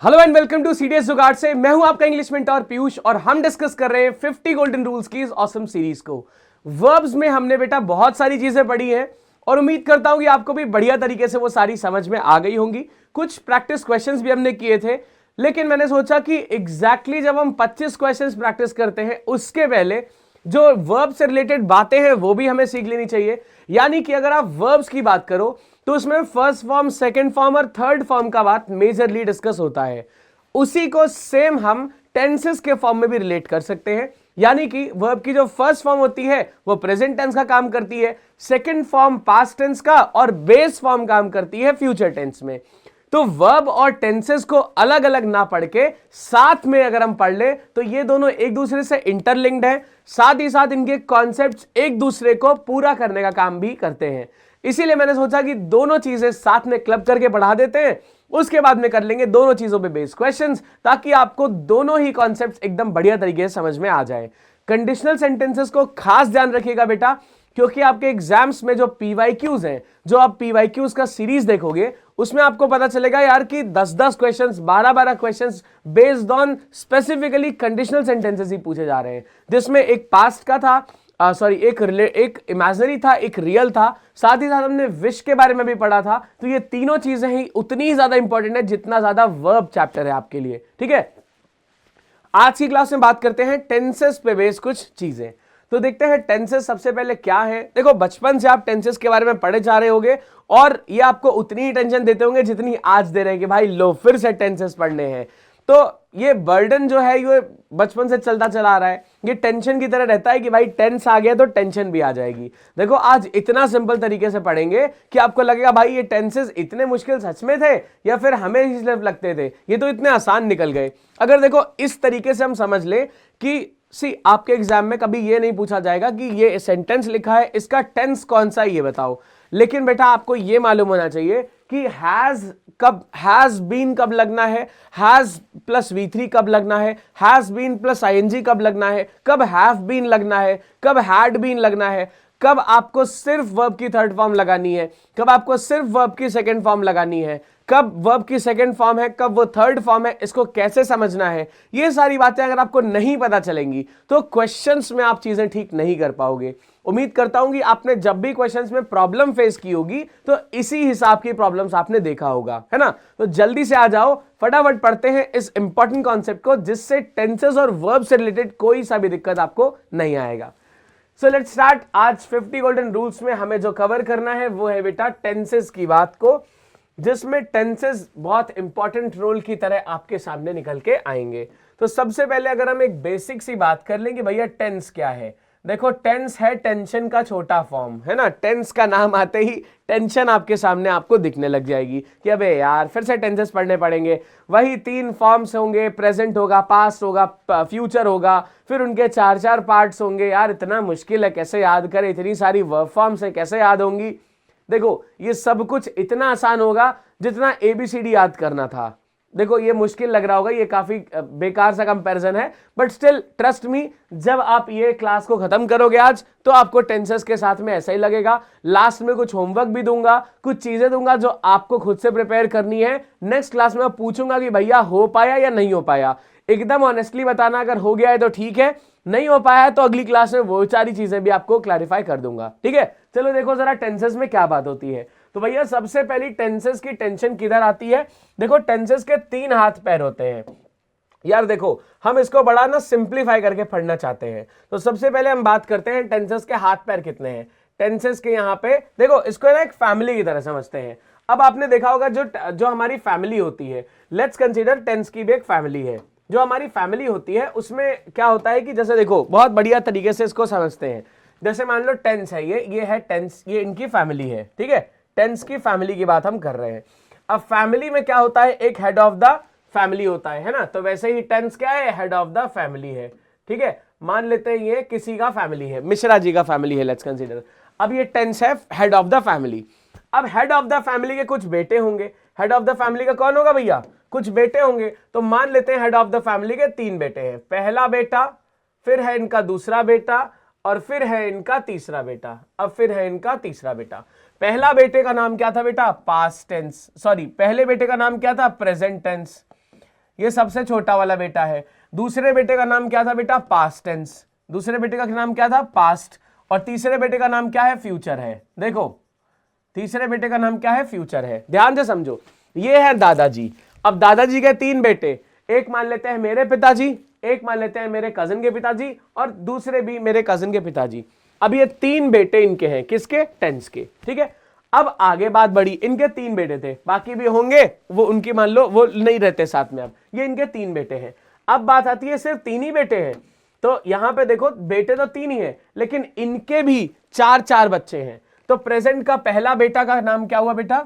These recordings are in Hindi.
Hello and welcome to CDS Jugaad से। मैं हूं आपका इंग्लिश मेंटर पीयूष और हम डिस्कस कर रहे हैं 50 गोल्डन रूल्स की इस ऑसम सीरीज को। वर्ब्स में हमने बेटा बहुत सारी चीजें पढ़ी हैं और उम्मीद करता हूं कि आपको भी बढ़िया तरीके से वो सारी समझ में आ गई होंगी। कुछ प्रैक्टिस क्वेश्चंस भी हमने किए थे, लेकिन मैंने सोचा कि एग्जैक्टली जब हम 25 क्वेश्चंस प्रैक्टिस करते हैं उसके पहले जो वर्ब से रिलेटेड बातें हैं वो भी हमें सीख लेनी चाहिए। यानी कि अगर आप वर्ब्स की बात करो तो उसमें फर्स्ट फॉर्म, सेकंड फॉर्म और थर्ड फॉर्म का बात मेजरली डिस्कस होता है। उसी को सेम हम टेंसेस के फॉर्म में भी रिलेट कर सकते हैं। यानी कि वर्ब की जो फर्स्ट फॉर्म होती है वो प्रेजेंट टेंस का काम करती है, सेकंड फॉर्म पास्ट टेंस का और बेस फॉर्म काम करती है फ्यूचर टेंस में। तो वर्ब और टेंसेस को अलग अलग ना पढ़ के साथ में अगर हम पढ़ ले तो ये दोनों एक दूसरे से इंटरलिंक्ड हैं, साथ ही साथ इनके कॉन्सेप्ट्स एक दूसरे को पूरा करने का काम भी करते हैं। इसीलिए मैंने सोचा कि दोनों चीजें साथ में क्लब करके पढ़ा देते हैं, उसके बाद में कर लेंगे दोनों चीजों पे बेस्ड क्वेश्चंस, ताकि आपको दोनों ही कॉन्सेप्ट्स एकदम बढ़िया तरीके से समझ में आ जाए। कंडीशनल सेंटेंसेस को खास ध्यान रखिएगा बेटा, क्योंकि आपके एग्जाम्स में जो पीवाईक्यूज हैं, जो आप पीवाईक्यूज का सीरीज देखोगे उसमें आपको पता चलेगा यार कि 10-10 questions, 12-12 questions based on specifically conditional sentences ही पूछे जा रहे हैं, जिसमें एक पास्ट का था, एक इमेजिनरी था, एक रियल था, साथ ही साथ हमने विश के बारे में भी पढ़ा था। तो ये तीनों चीजें ही उतनी ही ज्यादा इंपॉर्टेंट है जितना ज्यादा वर्ब चैप्टर है आपके लिए। ठीक है, आज की क्लास में बात करते हैं टेंसेस पे बेस कुछ चीजें। तो देखते हैं टेंसेस सबसे पहले क्या है। देखो, बचपन से आप टेंसेस के बारे में पढ़े जा रहे होंगे और ये आपको उतनी ही टेंशन देते होंगे जितनी आज दे रहे हैं कि भाई लो फिर से टेंसेस पढ़ने हैं। तो ये बर्डन जो है ये बचपन से चलता चला आ रहा है, ये टेंशन की तरह रहता है कि भाई टेंस आ गया तो टेंशन भी आ जाएगी। देखो, आज इतना सिंपल तरीके से पढ़ेंगे कि आपको लगेगा भाई ये टेंसेस इतने मुश्किल सच में थे या फिर हमें ही सिर्फ लगते थे, ये तो इतने आसान निकल गए। अगर देखो इस तरीके से हम समझ ले कि आपके एग्जाम में कभी ये नहीं पूछा जाएगा कि ये सेंटेंस लिखा है, इसका टेंस कौन सा है ये बताओ, लेकिन बेटा आपको ये मालूम होना चाहिए कि हैज बीन कब लगना है, हैज प्लस V3 कब लगना है, हैज बीन प्लस ING कब लगना है, कब हैव बीन लगना है, कब हैड बीन लगना है, कब आपको सिर्फ वर्ब की थर्ड फॉर्म लगानी है, कब आपको सिर्फ वर्ब की सेकंड फॉर्म लगानी है, कब वर्ब की सेकंड फॉर्म है, कब वो थर्ड फॉर्म है, इसको कैसे समझना है। ये सारी बातें अगर आपको नहीं पता चलेंगी तो क्वेश्चंस में आप चीजें ठीक नहीं कर पाओगे। उम्मीद करता हूं कि आपने जब भी क्वेश्चंस में प्रॉब्लम फेस की होगी तो इसी हिसाब की प्रॉब्लम्स आपने देखा होगा, है ना। तो जल्दी से आ जाओ, फटाफट पढ़ते हैं इस इंपॉर्टेंट कॉन्सेप्ट को, जिससे टेंसेस और वर्ब से रिलेटेड कोई सा भी दिक्कत आपको नहीं आएगा। So let's start. आज 50 गोल्डन रूल्स में हमें जो कवर करना है वो है बेटा टेंसेस की बात को, जिसमें टेंसेस बहुत इंपॉर्टेंट रोल की तरह आपके सामने निकल के आएंगे। तो सबसे पहले अगर हम एक बेसिक सी बात कर लें कि भैया टेंस क्या है। देखो, टेंस है टेंशन का छोटा फॉर्म, है ना। टेंस का नाम आते ही टेंशन आपके सामने आपको दिखने लग जाएगी कि अबे यार फिर से टेंसेस पढ़ने पड़ेंगे। वही 3 फॉर्म्स होंगे, प्रेजेंट होगा, पास्ट होगा, फ्यूचर होगा, फिर उनके 4-4 पार्ट्स होंगे। यार इतना मुश्किल है, कैसे याद करें, इतनी सारी वर्ब फॉर्म्स है, कैसे याद होंगी। देखो, ये सब कुछ इतना आसान होगा जितना ABCD याद करना था। देखो, ये मुश्किल लग रहा होगा, ये काफी बेकार सा कंपैरिजन है, बट स्टिल ट्रस्ट मी, जब आप ये क्लास को खत्म करोगे आज तो आपको टेंसेस के साथ में ऐसा ही लगेगा। लास्ट में कुछ होमवर्क भी दूंगा, कुछ चीजें दूंगा जो आपको खुद से प्रिपेयर करनी है। नेक्स्ट क्लास में मैं पूछूंगा कि भैया हो पाया या नहीं हो पाया। एकदम ऑनेस्टली बताना, अगर हो गया है तो ठीक है, नहीं हो पाया है तो अगली क्लास में वो सारी चीजें भी आपको क्लैरिफाई कर दूंगा। ठीक है, चलो देखो जरा टेंसेस में क्या बात होती है। तो भैया सबसे पहली टेंसेस की टेंशन किधर आती है। देखो, टेंसेस के 3 हाथ पैर होते हैं। यार देखो, हम इसको बड़ा ना सिंप्लीफाई करके पढ़ना चाहते हैं। तो सबसे पहले हम बात करते हैं टेंसेस के हाथ पैर कितने हैं। टेंसेस के यहाँ पे देखो, इसको ना एक फैमिली की तरह समझते हैं। अब आपने देखा होगा जो हमारी फैमिली होती है, लेट्स कंसीडर टेंस की भी एक फैमिली है। जो हमारी फैमिली होती है उसमें क्या होता है कि जैसे देखो, बहुत बढ़िया तरीके से इसको समझते हैं। जैसे मान लो टेंस है, ये है टेंस, ये इनकी फैमिली है। ठीक है, टेंस की फैमिली की बात हम कर रहे हैं। अब फैमिली में क्या होता है, एक हेड ऑफ द फैमिली होता है ना। तो वैसे ही टेंस क्या है, हेड ऑफ द फैमिली है। ठीक है, मान लेते हैं ये किसी का फैमिली है, मिश्रा जी का फैमिली है, लेट्स कंसीडर। अब ये टेंस है हेड ऑफ द फैमिली। अब हेड ऑफ द फैमिली के कुछ बेटे होंगे। हेड ऑफ द फैमिली का कौन होगा भैया, कुछ बेटे होंगे। तो मान लेते हैं हेड ऑफ द फैमिली के 3 बेटे हैं। पहला बेटा, फिर है इनका दूसरा बेटा, और फिर है इनका तीसरा बेटा। अब फिर है इनका तीसरा बेटा। पहला बेटे का नाम क्या था बेटा, पास्ट टेंस, सॉरी पहले बेटे का नाम क्या था, प्रेजेंट टेंस। ये सबसे छोटा वाला बेटा है। दूसरे बेटे का नाम क्या था बेटा? Past tense. दूसरे बेटे का नाम क्या था? पास्ट। और तीसरे बेटे का नाम क्या है? फ्यूचर है। देखो तीसरे बेटे का नाम क्या है? फ्यूचर है। ध्यान से समझो, ये है दादाजी। अब दादाजी के 3 बेटे, एक मान लेते हैं मेरे पिताजी, एक मान लेते हैं मेरे कजिन के पिताजी, और दूसरे भी मेरे कजिन के पिताजी। अब ये 3 बेटे इनके हैं, किसके? टेंस के। ठीक है, अब आगे बात बढ़ी, इनके 3 बेटे थे, बाकी भी होंगे, वो उनकी मान लो वो नहीं रहते साथ में। अब ये इनके 3 बेटे हैं। अब बात आती है सिर्फ 3 ही बेटे हैं, तो यहां पे देखो बेटे तो 3 ही हैं, लेकिन इनके भी 4-4 बच्चे हैं। तो प्रेजेंट का पहला बेटा का नाम क्या हुआ बेटा?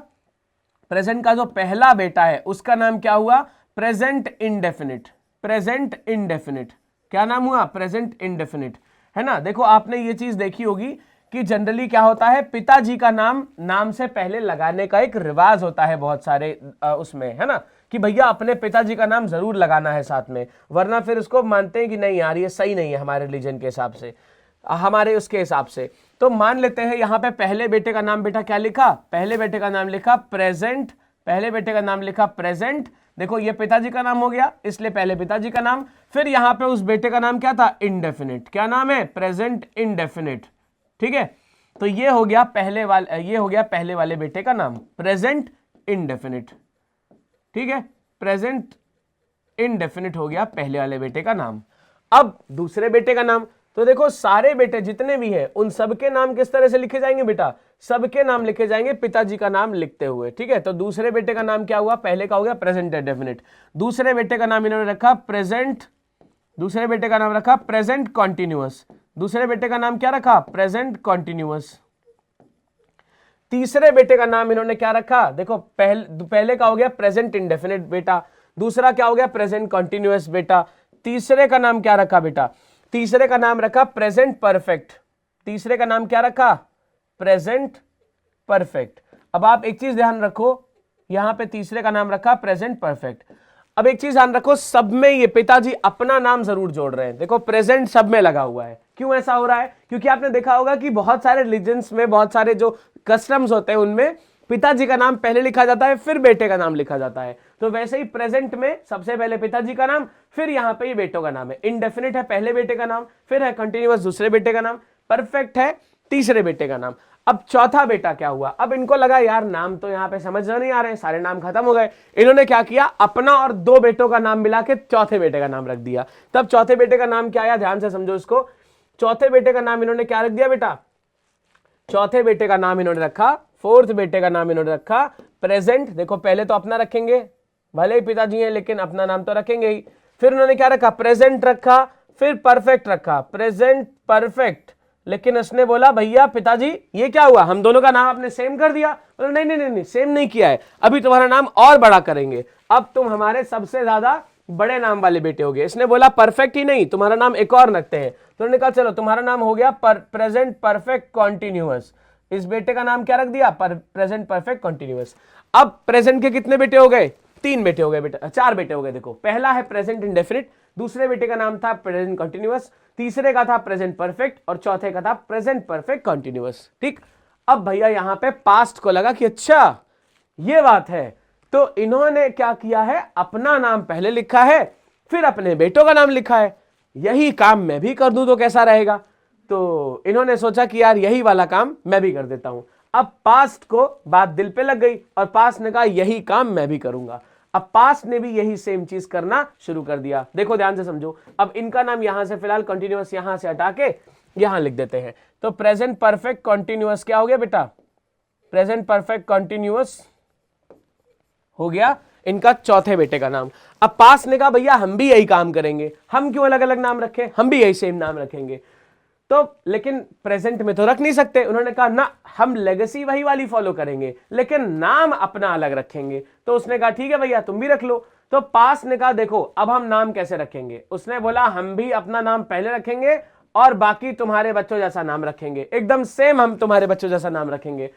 प्रेजेंट का जो पहला बेटा है उसका नाम क्या हुआ? Present indefinite. प्रेजेंट इंडेफिनिट क्या नाम हुआ? प्रेजेंट इंडेफिनिट, है ना। देखो आपने ये चीज देखी होगी कि जनरली क्या होता है, पिताजी का नाम से पहले लगाने का एक रिवाज होता है बहुत सारे उसमें, है ना, कि भैया अपने पिताजी का नाम जरूर लगाना है साथ में, वरना फिर उसको मानते हैं कि नहीं यार ये सही नहीं है हमारे रिलीजन के हिसाब से, हमारे उसके हिसाब से। तो मान लेते हैं यहां पे पहले बेटे का नाम बेटा क्या लिखा? पहले बेटे का नाम लिखा प्रेजेंट। पहले बेटे का नाम लिखा प्रेजेंट। देखो ये पिताजी का नाम हो गया, इसलिए पहले पिताजी का नाम। फिर यहां पे उस बेटे का नाम क्या था? इंडेफिनिट। क्या नाम है? Present indefinite. ठीक है, तो ये हो गया पहले वाले बेटे का नाम, प्रेजेंट इंडेफिनिट। ठीक है, प्रेजेंट इंडेफिनिट हो गया पहले वाले बेटे का नाम। अब दूसरे बेटे का नाम, तो देखो सारे बेटे जितने भी हैं उन सबके नाम किस तरह से लिखे जाएंगे बेटा? सबके नाम लिखे जाएंगे पिताजी का नाम लिखते हुए। ठीक है, तो दूसरे बेटे का नाम क्या हुआ? पहले का हो गया प्रेजेंट इंडेफिनिट। दूसरे बेटे का नाम इन्होंने रखा प्रेजेंट, दूसरे बेटे का नाम रखा प्रेजेंट कॉन्टिन्यूअस। दूसरे बेटे का नाम क्या रखा? Present continuous. तीसरे बेटे का नाम इन्होंने क्या रखा? देखो पहले का हो गया प्रेजेंट इंडेफिनिट बेटा, दूसरा क्या हो गया? प्रेजेंट कॉन्टिन्यूअस बेटा। तीसरे का नाम क्या रखा बेटा? तीसरे का नाम रखा प्रेजेंट परफेक्ट। तीसरे का नाम क्या रखा? Present perfect. अब आप एक चीज ध्यान रखो, यहां पे तीसरे का नाम रखा प्रेजेंट परफेक्ट। अब एक चीज ध्यान रखो, सब में ये पिताजी अपना नाम जरूर जोड़ रहे हैं। देखो प्रेजेंट सब में लगा हुआ है। क्यों ऐसा हो रहा है? क्योंकि आपने देखा होगा कि बहुत सारे रिलीजन्स में बहुत सारे जो कस्टम्स होते हैं उनमें पिताजी का नाम पहले लिखा जाता है, फिर बेटे का नाम लिखा जाता है। तो वैसे ही प्रेजेंट में सबसे पहले पिताजी का नाम, फिर यहां पे ये बेटों का नाम है। इंडेफिनिट है पहले बेटे का नाम, फिर है कंटिन्यूअस दूसरे बेटे का नाम, परफेक्ट है तीसरे बेटे का नाम। अब चौथा बेटा क्या हुआ? अब इनको लगा यार नाम तो यहां पे समझ नहीं आ रहे, सारे नाम खत्म हो गए। इन्होंने क्या किया? अपना और 2 बेटों का नाम मिला के चौथे बेटे का नाम रख दिया। तब चौथे बेटे का नाम क्या आया? ध्यान से समझो इसको। चौथे बेटे का नाम इन्होंने क्या रख दिया बेटा? चौथे बेटे का नाम इन्होंने रखा, फोर्थ बेटे का नाम इन्होंने रखा प्रेजेंट। देखो पहले तो अपना रखेंगे, भले ही पिताजी हैं लेकिन अपना नाम तो रखेंगे ही। फिर उन्होंने क्या रखा? प्रेजेंट रखा, फिर परफेक्ट रखा, प्रेजेंट परफेक्ट। लेकिन उसने बोला भैया पिताजी ये क्या हुआ, हम दोनों का नाम आपने सेम कर दिया। बोला नहीं नहीं नहीं सेम नहीं किया है, अभी तुम्हारा नाम और बड़ा करेंगे, अब तुम हमारे सबसे ज्यादा बड़े नाम वाले बेटे हो गए। इसने बोला परफेक्ट ही नहीं, तुम्हारा नाम एक और रखते हैं। तो उन्होंने कहा चलो तुम्हारा नाम हो गया प्रेजेंट परफेक्ट कॉन्टिन्यूअस। इस बेटे का नाम क्या रख दिया? Present perfect continuous. अब प्रेजेंट के कितने बेटे हो गए? 3 बेटे हो गए बेटा, 4 बेटे हो गए। देखो पहला है प्रेजेंट इंडेफिनिट, दूसरे बेटे का नाम था प्रेजेंट कंटिन्यूअस, तीसरे का था प्रेजेंट परफेक्ट और चौथे का था प्रेजेंट परफेक्ट कंटिन्यूअस। ठीक, अब भैया यहां पे पास्ट को लगा कि अच्छा ये बात है, तो इन्होंने क्या किया है? अपना नाम पहले लिखा है, फिर अपने बेटों का नाम लिखा है। यही काम मैं भी कर दूं तो कैसा रहेगा? तो इन्होंने सोचा कि यार यही वाला काम मैं भी कर देता हूं। अब पास्ट को बात दिल पे लग गई और पास्ट ने कहा यही काम मैं भी करूंगा। अब पास्ट ने भी यही सेम चीज करना शुरू कर दिया। देखो ध्यान से समझो, अब इनका नाम यहां से फिलहाल कंटिन्यूअस यहां से हटा के यहां लिख देते हैं। तो प्रेजेंट परफेक्ट कंटिन्यूअस क्या हो गया बेटा? प्रेजेंट परफेक्ट कंटिन्यूअस हो गया इनका चौथे बेटे का नाम। अब पास्ट ने कहा भैया हम भी यही काम करेंगे, हम क्यों अलग अलग नाम रखें, हम भी यही सेम नाम रखेंगे। तो लेकिन प्रेजेंट में तो रख नहीं सकते, उन्होंने कहा ना हम लेगेसी वही वाली फॉलो करेंगे लेकिन नाम अपना अलग रखेंगे। तो उसने कहा ठीक है भैया तुम भी रख लो। तो पास्ट ने कहा देखो अब हम नाम कैसे रखेंगे? उसने बोला हम भी अपना नाम पहले रखेंगे और बाकी तुम्हारे बच्चों जैसा नाम रखेंगे, एकदम सेम हम तुम्हारे बच्चों जैसा नाम रखेंगे।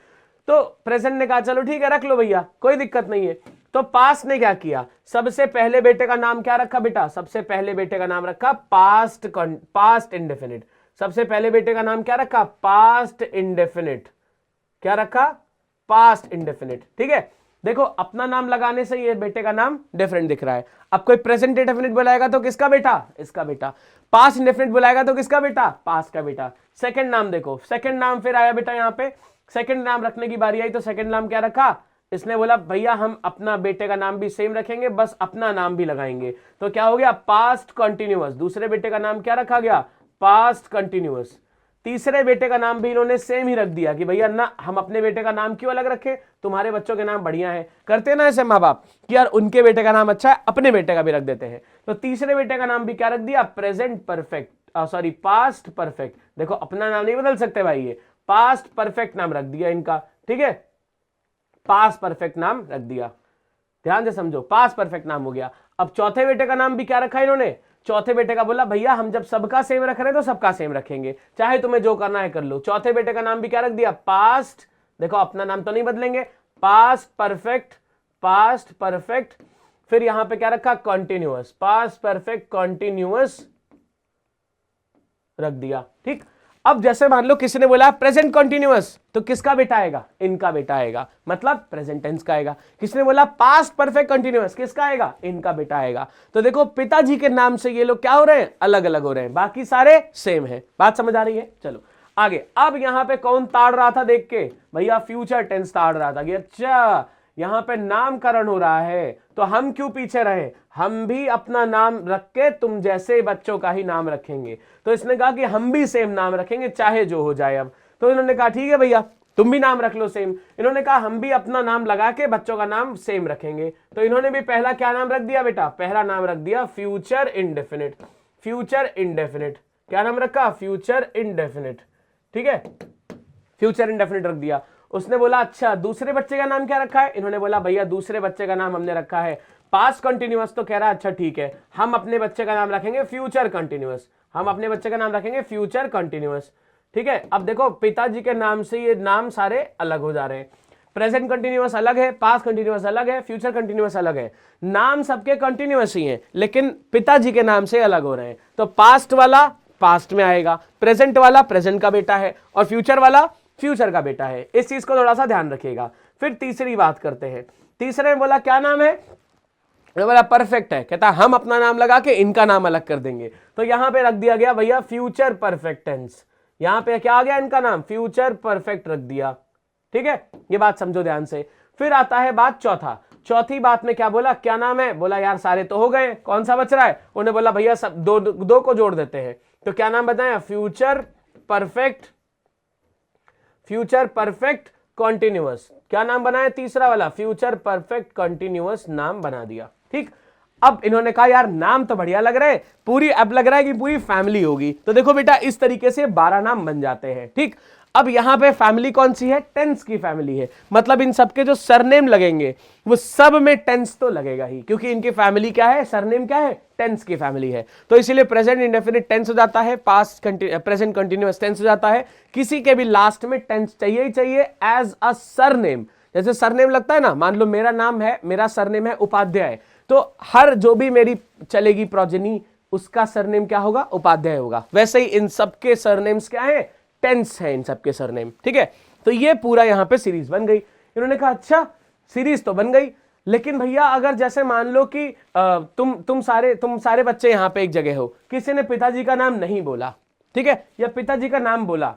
तो प्रेजेंट ने कहा चलो ठीक है रख लो भैया, कोई दिक्कत नहीं है। तो पास्ट ने क्या किया? सबसे पहले बेटे का नाम क्या रखा बेटा? सबसे पहले बेटे का नाम रखा पास्ट इंडेफिनिट। सबसे पहले बेटे का नाम क्या रखा? Past indefinite. क्या रखा? Past indefinite. ठीक है, देखो अपना नाम लगाने से ये बेटे का नाम डिफरेंट दिख रहा है। अब कोई प्रेजेंट इंडेफिनिट बुलाएगा तो किसका बेटा, इसका बेटा। पास्ट इंडेफिनिट बुलाएगा तो किसका बेटा, पास्ट का बेटा। सेकंड नाम देखो, सेकंड नाम फिर आया बेटा यहाँ पे, सेकंड नाम रखने की बारी आई तो सेकंड नाम क्या रखा, इसने बोला भैया हम अपना बेटे का नाम भी सेम रखेंगे, बस अपना नाम भी लगाएंगे। तो क्या हो गया, पास्ट कंटिन्यूअस। दूसरे बेटे का नाम क्या रखा गया, पास्ट कंटिन्यूअस। तीसरे बेटे का नाम भी इन्होंने सेम ही रख दिया कि भैया ना हम अपने बेटे का नाम क्यों अलग रखें, तुम्हारे बच्चों के नाम बढ़िया है। करते ना ऐसे माँ बाप कि यार उनके बेटे का नाम अच्छा है, अपने बेटे का भी रख देते हैं। तो तीसरे बेटे का नाम भी क्या रख दिया, present perfect, sorry past perfect. देखो अपना नाम नहीं बदल सकते भाई, ये पास्ट परफेक्ट नाम रख दिया इनका, ठीक है, पास्ट परफेक्ट नाम रख दिया। ध्यान से समझो, पास्ट परफेक्ट नाम हो गया। अब चौथे बेटे का नाम भी क्या रखा इन्होंने, चौथे बेटे का बोला भैया हम जब सबका सेम रख रहे हैं तो सबका सेम रखेंगे, चाहे तुम्हें जो करना है कर लो। चौथे बेटे का नाम भी क्या रख दिया, पास्ट, देखो अपना नाम तो नहीं बदलेंगे, पास्ट परफेक्ट, पास्ट परफेक्ट। फिर यहां पे क्या रखा, कंटिन्यूअस, पास्ट परफेक्ट कंटिन्यूअस रख दिया, ठीक। अब जैसे मान लो किसी ने बोला प्रेजेंट कंटिन्यूअस, तो किसका बेटा आएगा, इनका बेटा आएगा, मतलब प्रेजेंट टेंस का आएगा। किसने बोला पास्ट परफेक्ट कंटिन्यूअस, किसका आएगा, इनका बेटा आएगा। तो देखो पिताजी के नाम से ये लोग क्या हो रहे हैं, अलग अलग हो रहे हैं, बाकी सारे सेम है। बात समझ आ रही है, चलो आगे। अब यहां पे कौन ताड़ रहा था देख के, भैया फ्यूचर टेंस ताड़ रहा था कि अच्छा यहां पे नामकरण हो रहा है तो हम क्यों पीछे रहे, हम भी अपना नाम रख के तुम जैसे बच्चों का ही नाम रखेंगे। तो इसने कहा कि हम भी सेम नाम रखेंगे चाहे जो हो जाए। अब तो इन्होंने कहा ठीक है भैया तुम भी नाम रख लो सेम। इन्होंने कहा हम भी अपना नाम लगा के बच्चों का नाम सेम रखेंगे। तो इन्होंने भी पहला क्या नाम रख दिया बेटा, पहला नाम रख दिया फ्यूचर इंडेफिनिट। फ्यूचर इंडेफिनिट क्या नाम रखा, फ्यूचर इंडेफिनिट, ठीक है, फ्यूचर इंडेफिनिट रख दिया। उसने बोला अच्छा दूसरे बच्चे का नाम क्या रखा है, इन्होंने बोला भैया दूसरे बच्चे का नाम हमने रखा है पास्ट कंटिन्यूअस। तो कह रहा अच्छा ठीक है हम अपने बच्चे का नाम रखेंगे फ्यूचर कंटिन्यूअस, हम अपने बच्चे का नाम रखेंगे फ्यूचर कंटिन्यूअस, ठीक है। अब देखो पिताजी के नाम से ये नाम सारे अलग हो जा रहे हैं। प्रेजेंट कंटिन्यूअस अलग है, पास्ट कंटिन्यूअस अलग है, फ्यूचर कंटिन्यूअस अलग है। नाम सबके कंटिन्यूअस ही हैं लेकिन पिताजी के नाम से अलग हो रहे हैं। तो पास्ट वाला पास्ट में आएगा, प्रेजेंट वाला प्रेजेंट का बेटा है और फ्यूचर वाला फ्यूचर का बेटा है। इस चीज को थोड़ा सा ध्यान रखिएगा। फिर तीसरी बात करते हैं। तीसरे में बोला क्या नाम है, बोला परफेक्ट है, कहता हम अपना नाम लगा के इनका नाम अलग कर देंगे। तो यहां पे रख दिया गया भैया फ्यूचर परफेक्ट टेंस। यहां पे क्या आ गया इनका नाम, फ्यूचर परफेक्ट रख दिया, ठीक है। ये बात समझो ध्यान से। फिर आता है बात चौथा। चौथी बात में क्या बोला, क्या नाम है, बोला यार सारे तो हो गए, कौन सा बच रहा है। उन्होंने बोला भैया सब दो दो को जोड़ देते हैं। तो क्या नाम बताया, future perfect, future perfect continuous. क्या नाम बनाया तीसरा वाला, फ्यूचर परफेक्ट कॉन्टिन्यूअस नाम बना दिया, ठीक। अब इन्होंने कहा यार नाम तो बढ़िया लग रहे हैं, पूरी अब लग रहा है कि पूरी फैमिली होगी। तो देखो बेटा इस तरीके से 12 नाम बन जाते हैं, ठीक। अब यहां पे फैमिली कौन सी है, टेंस की फैमिली है, मतलब इन सबके जो सरनेम लगेंगे वो सब में टेंस तो लगेगा ही, क्योंकि इनकी फैमिली क्या है, सरनेम क्या है, टेंस की फैमिली है। तो इसीलिए प्रेजेंट इंडेफिनिट टेंस हो जाता है, पास्ट प्रेजेंट कंटिन्यूअस टेंस हो जाता है। किसी के भी लास्ट में टेंस चाहिए ही चाहिए एज अ सरनेम। जैसे सरनेम लगता है ना, मान लो मेरा नाम है, मेरा सरनेम है उपाध्याय, तो हर जो भी मेरी चलेगी प्रोजेनी उसका सरनेम क्या होगा, उपाध्याय होगा। वैसे ही इन सबके सरनेम्स क्या है, टेंस है इन सबके सरनेम, ठीक है। तो ये पूरा यहां पे सीरीज बन गई। इन्होंने कहा अच्छा सीरीज तो बन गई, लेकिन भैया अगर जैसे मान लो कि तुम सारे बच्चे यहां पे एक जगह हो, किसी ने पिताजी का नाम नहीं बोला, ठीक है, या पिताजी का नाम बोला,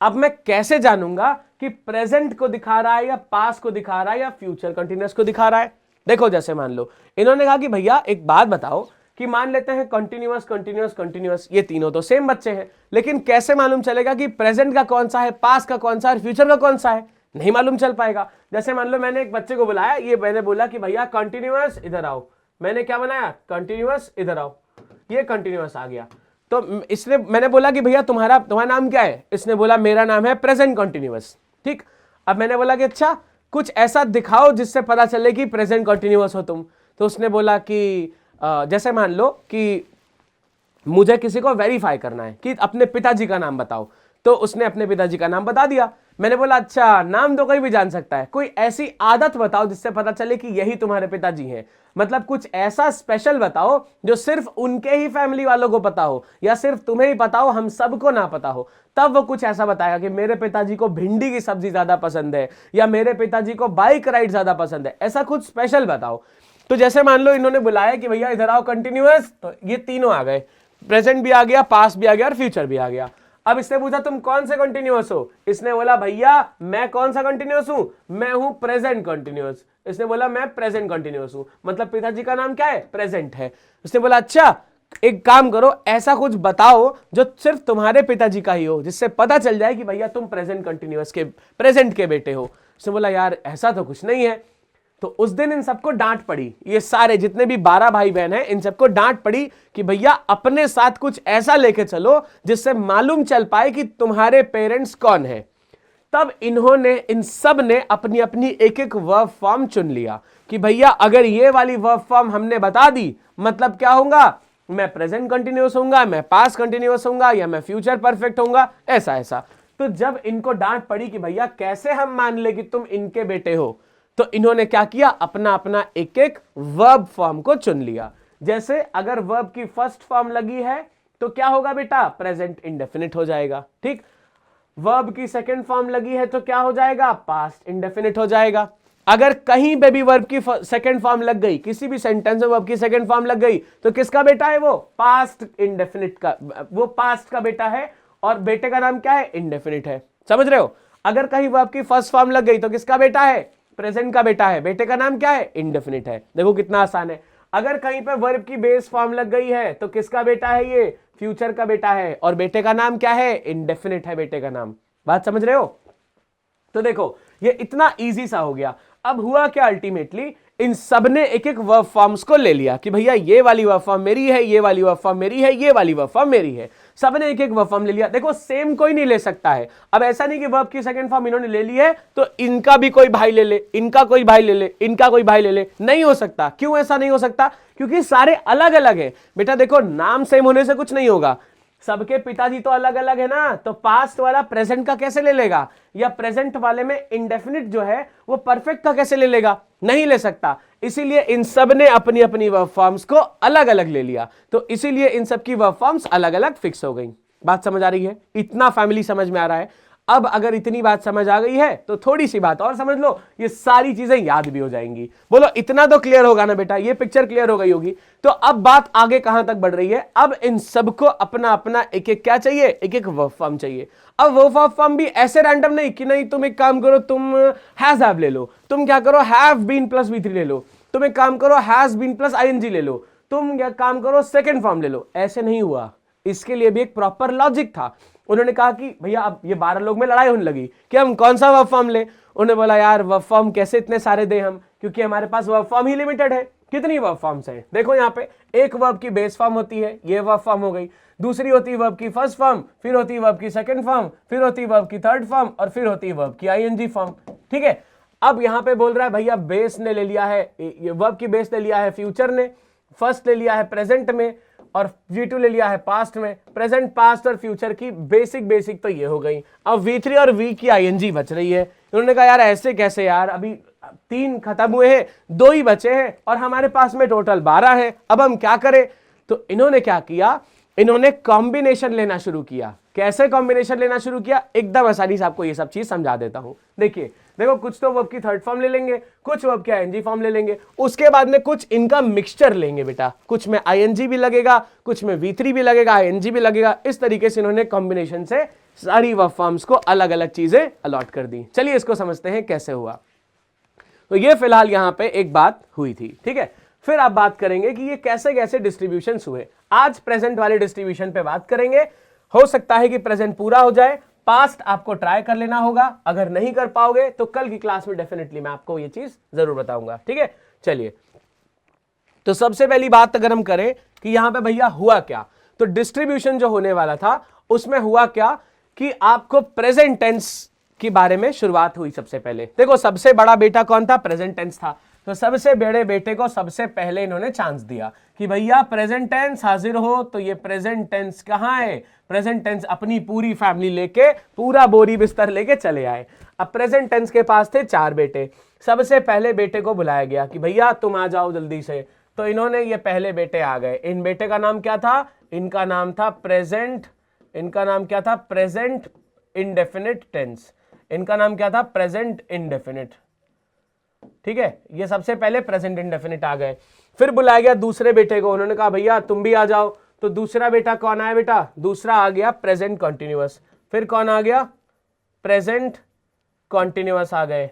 अब मैं कैसे जानूंगा कि प्रेजेंट को दिखा रहा है या पास्ट को दिखा रहा है या फ्यूचर कंटिन्यूअस को दिखा रहा है। देखो जैसे मान लो इन्होंने कहा कि भैया एक बात बताओ कि मान लेते हैं कंटिन्यूअस कंटिन्यूअस कंटिन्यूअस, ये तीनों तो सेम बच्चे हैं, लेकिन कैसे मालूम चलेगा कि प्रेजेंट का कौन सा है, पास्ट का कौन सा है, फ्यूचर का कौन सा है, नहीं मालूम चल पाएगा। जैसे मान लो मैंने एक बच्चे को बुलाया, ये मैंने बोला कि भैया कंटिन्यूअस इधर आओ, मैंने क्या बनाया, कंटिन्यूअस इधर आओ, ये कंटिन्यूअस आ गया। तो इसने मैंने बोला कि भैया तुम्हारा नाम क्या है, इसने बोला मेरा नाम है प्रेजेंट कंटिन्यूअस, ठीक। अब मैंने बोला कि अच्छा कुछ ऐसा दिखाओ जिससे पता चले कि प्रेजेंट कंटिन्यूअस हो तुम। तो उसने बोला कि जैसे मान लो कि मुझे किसी को वेरीफाई करना है कि अपने पिताजी का नाम बताओ, तो उसने अपने पिताजी का नाम बता दिया। मैंने बोला अच्छा, नाम तो कोई भी जान सकता है, कोई ऐसी आदत बताओ जिससे पता चले कि यही तुम्हारे पिताजी हैं। मतलब कुछ ऐसा स्पेशल बताओ जो सिर्फ उनके ही फैमिली वालों को पता हो, या सिर्फ तुम्हें ही पता हो, हम सबको ना पता हो। तब वो कुछ ऐसा बताएगा कि मेरे पिताजी को भिंडी की सब्जी ज्यादा पसंद है, या मेरे पिताजी को बाइक राइड ज्यादा पसंद है। ऐसा कुछ स्पेशल बताओ। तो जैसे मान लो इन्होंने बुलाया कि भैया इधर आओ कंटिन्यूअस, तो ये तीनों आ गए, प्रेजेंट भी आ गया, पास्ट भी आ गया और फ्यूचर भी आ गया। अब इसने पूछा तुम कौन से कंटिन्यूअस हो? इसने बोला भैया मैं कौन सा कंटिन्यूअस हूं? मैं हूं प्रेजेंट कंटिन्यूअस। इसने बोला मैं प्रेजेंट कंटिन्यूअस हूं, मतलब पिताजी का नाम क्या है? प्रेजेंट है। उसने बोला अच्छा एक काम करो, ऐसा कुछ बताओ जो सिर्फ तुम्हारे पिताजी का ही हो, जिससे पता चल जाए कि भैया तुम प्रेजेंट कंटिन्यूअस के, प्रेजेंट के बेटे हो। उसने बोला यार ऐसा तो कुछ नहीं है। तो उस दिन इन सबको डांट पड़ी, ये सारे जितने भी 12 भाई बहन हैं इन सबको डांट पड़ी कि भैया अपने साथ कुछ ऐसा लेके चलो जिससे मालूम चल पाए कि तुम्हारे पेरेंट्स कौन है। तब इन्होंने, इन सब ने अपनी अपनी एक एक वर्ब फॉर्म चुन लिया कि भैया अगर ये वाली वर्ब फॉर्म हमने बता दी, मतलब क्या होगा? मैं प्रेजेंट कंटिन्यूअस होऊंगा, मैं पास्ट कंटिन्यूअस होऊंगा, या मैं फ्यूचर परफेक्ट होऊंगा, ऐसा ऐसा। तो जब इनको डांट पड़ी कि भैया कैसे हम मान ले कि तुम इनके बेटे हो, तो इन्होंने क्या किया? अपना अपना एक एक वर्ब फॉर्म को चुन लिया। जैसे अगर वर्ब की फर्स्ट फॉर्म लगी है तो क्या होगा बेटा? प्रेजेंट इंडेफिनिट हो जाएगा, ठीक। वर्ब की सेकंड फॉर्म लगी है तो क्या हो जाएगा? पास्ट इंडेफिनिट हो जाएगा। अगर कहीं पे भी वर्ब की सेकंड फॉर्म लग गई, किसी भी सेंटेंस में वर्ब की सेकंड फॉर्म लग गई, तो किसका बेटा है वो? पास्ट इंडेफिनिट का, वो पास्ट का बेटा है, और बेटे का नाम क्या है? इंडेफिनिट है। समझ रहे हो? अगर कहीं वर्ब की फर्स्ट फॉर्म लग गई तो किसका बेटा है? प्रेजेंट का बेटा है, बेटे का नाम क्या है? इंडेफिनिट है। देखो कितना आसान है। अगर कहीं पे वर्ब की बेस फॉर्म लग गई है तो किसका बेटा है? ये फ्यूचर का बेटा है, और बेटे का नाम क्या है? इंडेफिनिट है बेटे का नाम। बात समझ रहे हो? तो देखो ये इतना इजी सा हो गया। अब हुआ क्या? अल्टीमेटली इन सब ने एक एक वर्ब फॉर्म्स को ले लिया कि भैया ये वाली वर्ब फॉर्म मेरी है, ये वाली वर्ब फॉर्म मेरी है, ये वाली वर्ब फॉर्म मेरी है। सबने एक एक वर्ब फॉर्म ले लिया। देखो सेम कोई नहीं ले सकता है। अब ऐसा नहीं कि वर्ब की सेकंड फॉर्म इन्होंने ले ली है तो इनका भी कोई भाई ले ले, इनका कोई भाई ले ले, इनका कोई भाई ले ले, नहीं हो सकता। क्यों ऐसा नहीं हो सकता? क्योंकि सारे अलग अलग है बेटा। देखो नाम सेम होने से कुछ नहीं होगा, सबके पिताजी तो अलग अलग है ना, तो पास्ट वाला प्रेजेंट का कैसे ले लेगा? या प्रेजेंट वाले में इंडेफिनिट जो है वो परफेक्ट का कैसे ले लेगा? नहीं ले सकता। इसीलिए इन सब ने अपनी अपनी वर्ब फॉर्म्स को अलग अलग ले लिया, तो इसीलिए इन सब की वर्ब फॉर्म्स अलग अलग फिक्स हो गई। बात समझ आ रही है? इतना फैमिली समझ में आ रहा है? अब अगर इतनी बात समझ आ गई है तो थोड़ी सी बात और समझ लो, ये सारी चीजें याद भी हो जाएंगी। बोलो इतना तो क्लियर होगा ना बेटा? ये पिक्चर क्लियर हो गई होगी। तो अब बात आगे कहां तक बढ़ रही है? अब इन सबको अपना अपना एक एक क्या चाहिए? एक एक वर्ब फॉर्म चाहिए। अब वर्ब फॉर्म भी ऐसे रैंडम नहीं कि नहीं तुम एक काम करो, तुम हैज हैव ले लो, तुम क्या करो हैव बीन प्लस V3 ले लो, तुम एक काम करो हैज बीन प्लस ING ले लो, तुम क्या काम करो सेकंड फॉर्म ले लो। ऐसे नहीं हुआ। इसके लिए भी एक प्रॉपर लॉजिक था। उन्होंने कहा कि भैया अब ये 12 लोग में लड़ाई होने लगी कि हम कौन सा वर्ब फॉर्म ले। उन्होंने बोला यार वर्ब फॉर्म कैसे इतने सारे दें हम, क्योंकि हमारे पास वर्ब फॉर्म ही लिमिटेड है। कितनी वर्ब फॉर्म्स हैं? देखो यहाँ पे एक वर्ब की बेस फॉर्म होती है, ये वर्ब फॉर्म हो गई। दूसरी होती है वर्ब की फर्स्ट फॉर्म, फिर होती है वर्ब की सेकंड फॉर्म, फिर होती है वर्ब की थर्ड फॉर्म, और फिर होती है वर्ब की ING फॉर्म। ठीक है। अब यहाँ पे बोल रहा है भैया बेस ने ले लिया है, ये वर्ब की बेस ले लिया है फ्यूचर ने, फर्स्ट ले लिया है प्रेजेंट में, और V2 ले लिया है पास्ट में। प्रेजेंट, पास्ट और फ्यूचर की बेसिक तो ये हो गई। अब V3 और V की ING बच रही है। उन्होंने कहा यार ऐसे कैसे यार, अभी 3 खत्म हुए हैं, 2 ही बचे हैं और हमारे पास में टोटल 12 है, अब हम क्या करें? तो इन्होंने क्या किया? इन्होंने कॉम्बिनेशन लेना शुरू किया। कैसे कॉम्बिनेशन लेना शुरू किया? एकदम आसानी से आपको ये सब चीज समझा देता हूं। देखिए देखो कुछ तो वर्ब की थर्ड फॉर्म ले लेंगे, कुछ वर्ब की ING फॉर्म ले लेंगे, उसके बाद में कुछ इनका मिक्सचर लेंगे बेटा। कुछ में ING भी लगेगा, कुछ में V3 भी लगेगा, ING भी लगेगा। इस तरीके से इन्होंने कॉम्बिनेशन से सारी वर्ब फॉर्म्स को अलग अलग चीजें अलॉट कर दी। चलिए इसको समझते हैं कैसे हुआ। तो ये फिलहाल यहां पे एक बात हुई थी, ठीक है। फिर आप बात करेंगे कि ये कैसे कैसे डिस्ट्रीब्यूशन हुए। आज प्रेजेंट वाले डिस्ट्रीब्यूशन पे बात करेंगे। हो सकता है कि प्रेजेंट पूरा हो जाए, पास्ट आपको ट्राई कर लेना होगा। अगर नहीं कर पाओगे तो कल की क्लास में डेफिनेटली मैं आपको ये चीज जरूर बताऊंगा, ठीक है। चलिए तो सबसे पहली बात अगर हम करें कि यहां पे भैया हुआ क्या, तो डिस्ट्रीब्यूशन जो होने वाला था उसमें हुआ क्या कि आपको प्रेजेंट टेंस के बारे में शुरुआत हुई। सबसे पहले देखो सबसे बड़ा बेटा कौन था? प्रेजेंट टेंस था। तो सबसे बड़े बेटे को सबसे पहले इन्होंने चांस दिया कि भैया प्रेजेंट टेंस हाजिर हो, तो ये प्रेजेंट टेंस कहां है, प्रेजेंट टेंस अपनी पूरी फैमिली लेके, पूरा बोरी बिस्तर लेके चले आए। अब प्रेजेंट टेंस के पास थे 4 बेटे, सबसे पहले बेटे को बुलाया गया कि भैया तुम आ जाओ जल्दी से। तो इन्होंने, ये पहले बेटे आ गए। इन बेटे का नाम क्या था, इनका नाम था प्रेजेंट, इनका नाम क्या था, प्रेजेंट इंडेफिनिट टेंस। इनका नाम क्या था, प्रेजेंट इंडेफिनिट। ठीक है, ये सबसे पहले प्रेजेंट इंडेफिनिट आ गए। फिर बुलाया गया दूसरे बेटे को, उन्होंने कहा भैया तुम भी आ जाओ। तो दूसरा बेटा कौन आया बेटा, दूसरा आ गया प्रेजेंट कॉन्टिन्यूअस। फिर कौन आ गया, प्रेजेंट कॉन्टिन्यूअस आ गए।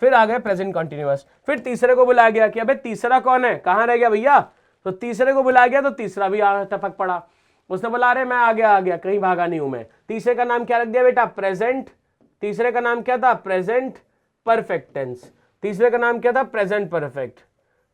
फिर आ गए प्रेजेंट कॉन्टिन्यूअस। फिर तीसरे को बुलाया गया कि अबे तीसरा कौन है, कहां रह गया भैया। तो तीसरे को बुलाया गया, तो तीसरा भी टपक पड़ा। उसने बोला अरे मैं आ गया, कहीं भागा नहीं हूं मैं। तीसरे का नाम क्या रख दिया बेटा, प्रेजेंट। तीसरे का नाम क्या था, प्रेजेंट परफेक्ट टेंस। तीसरे का नाम क्या था, प्रेजेंट परफेक्ट।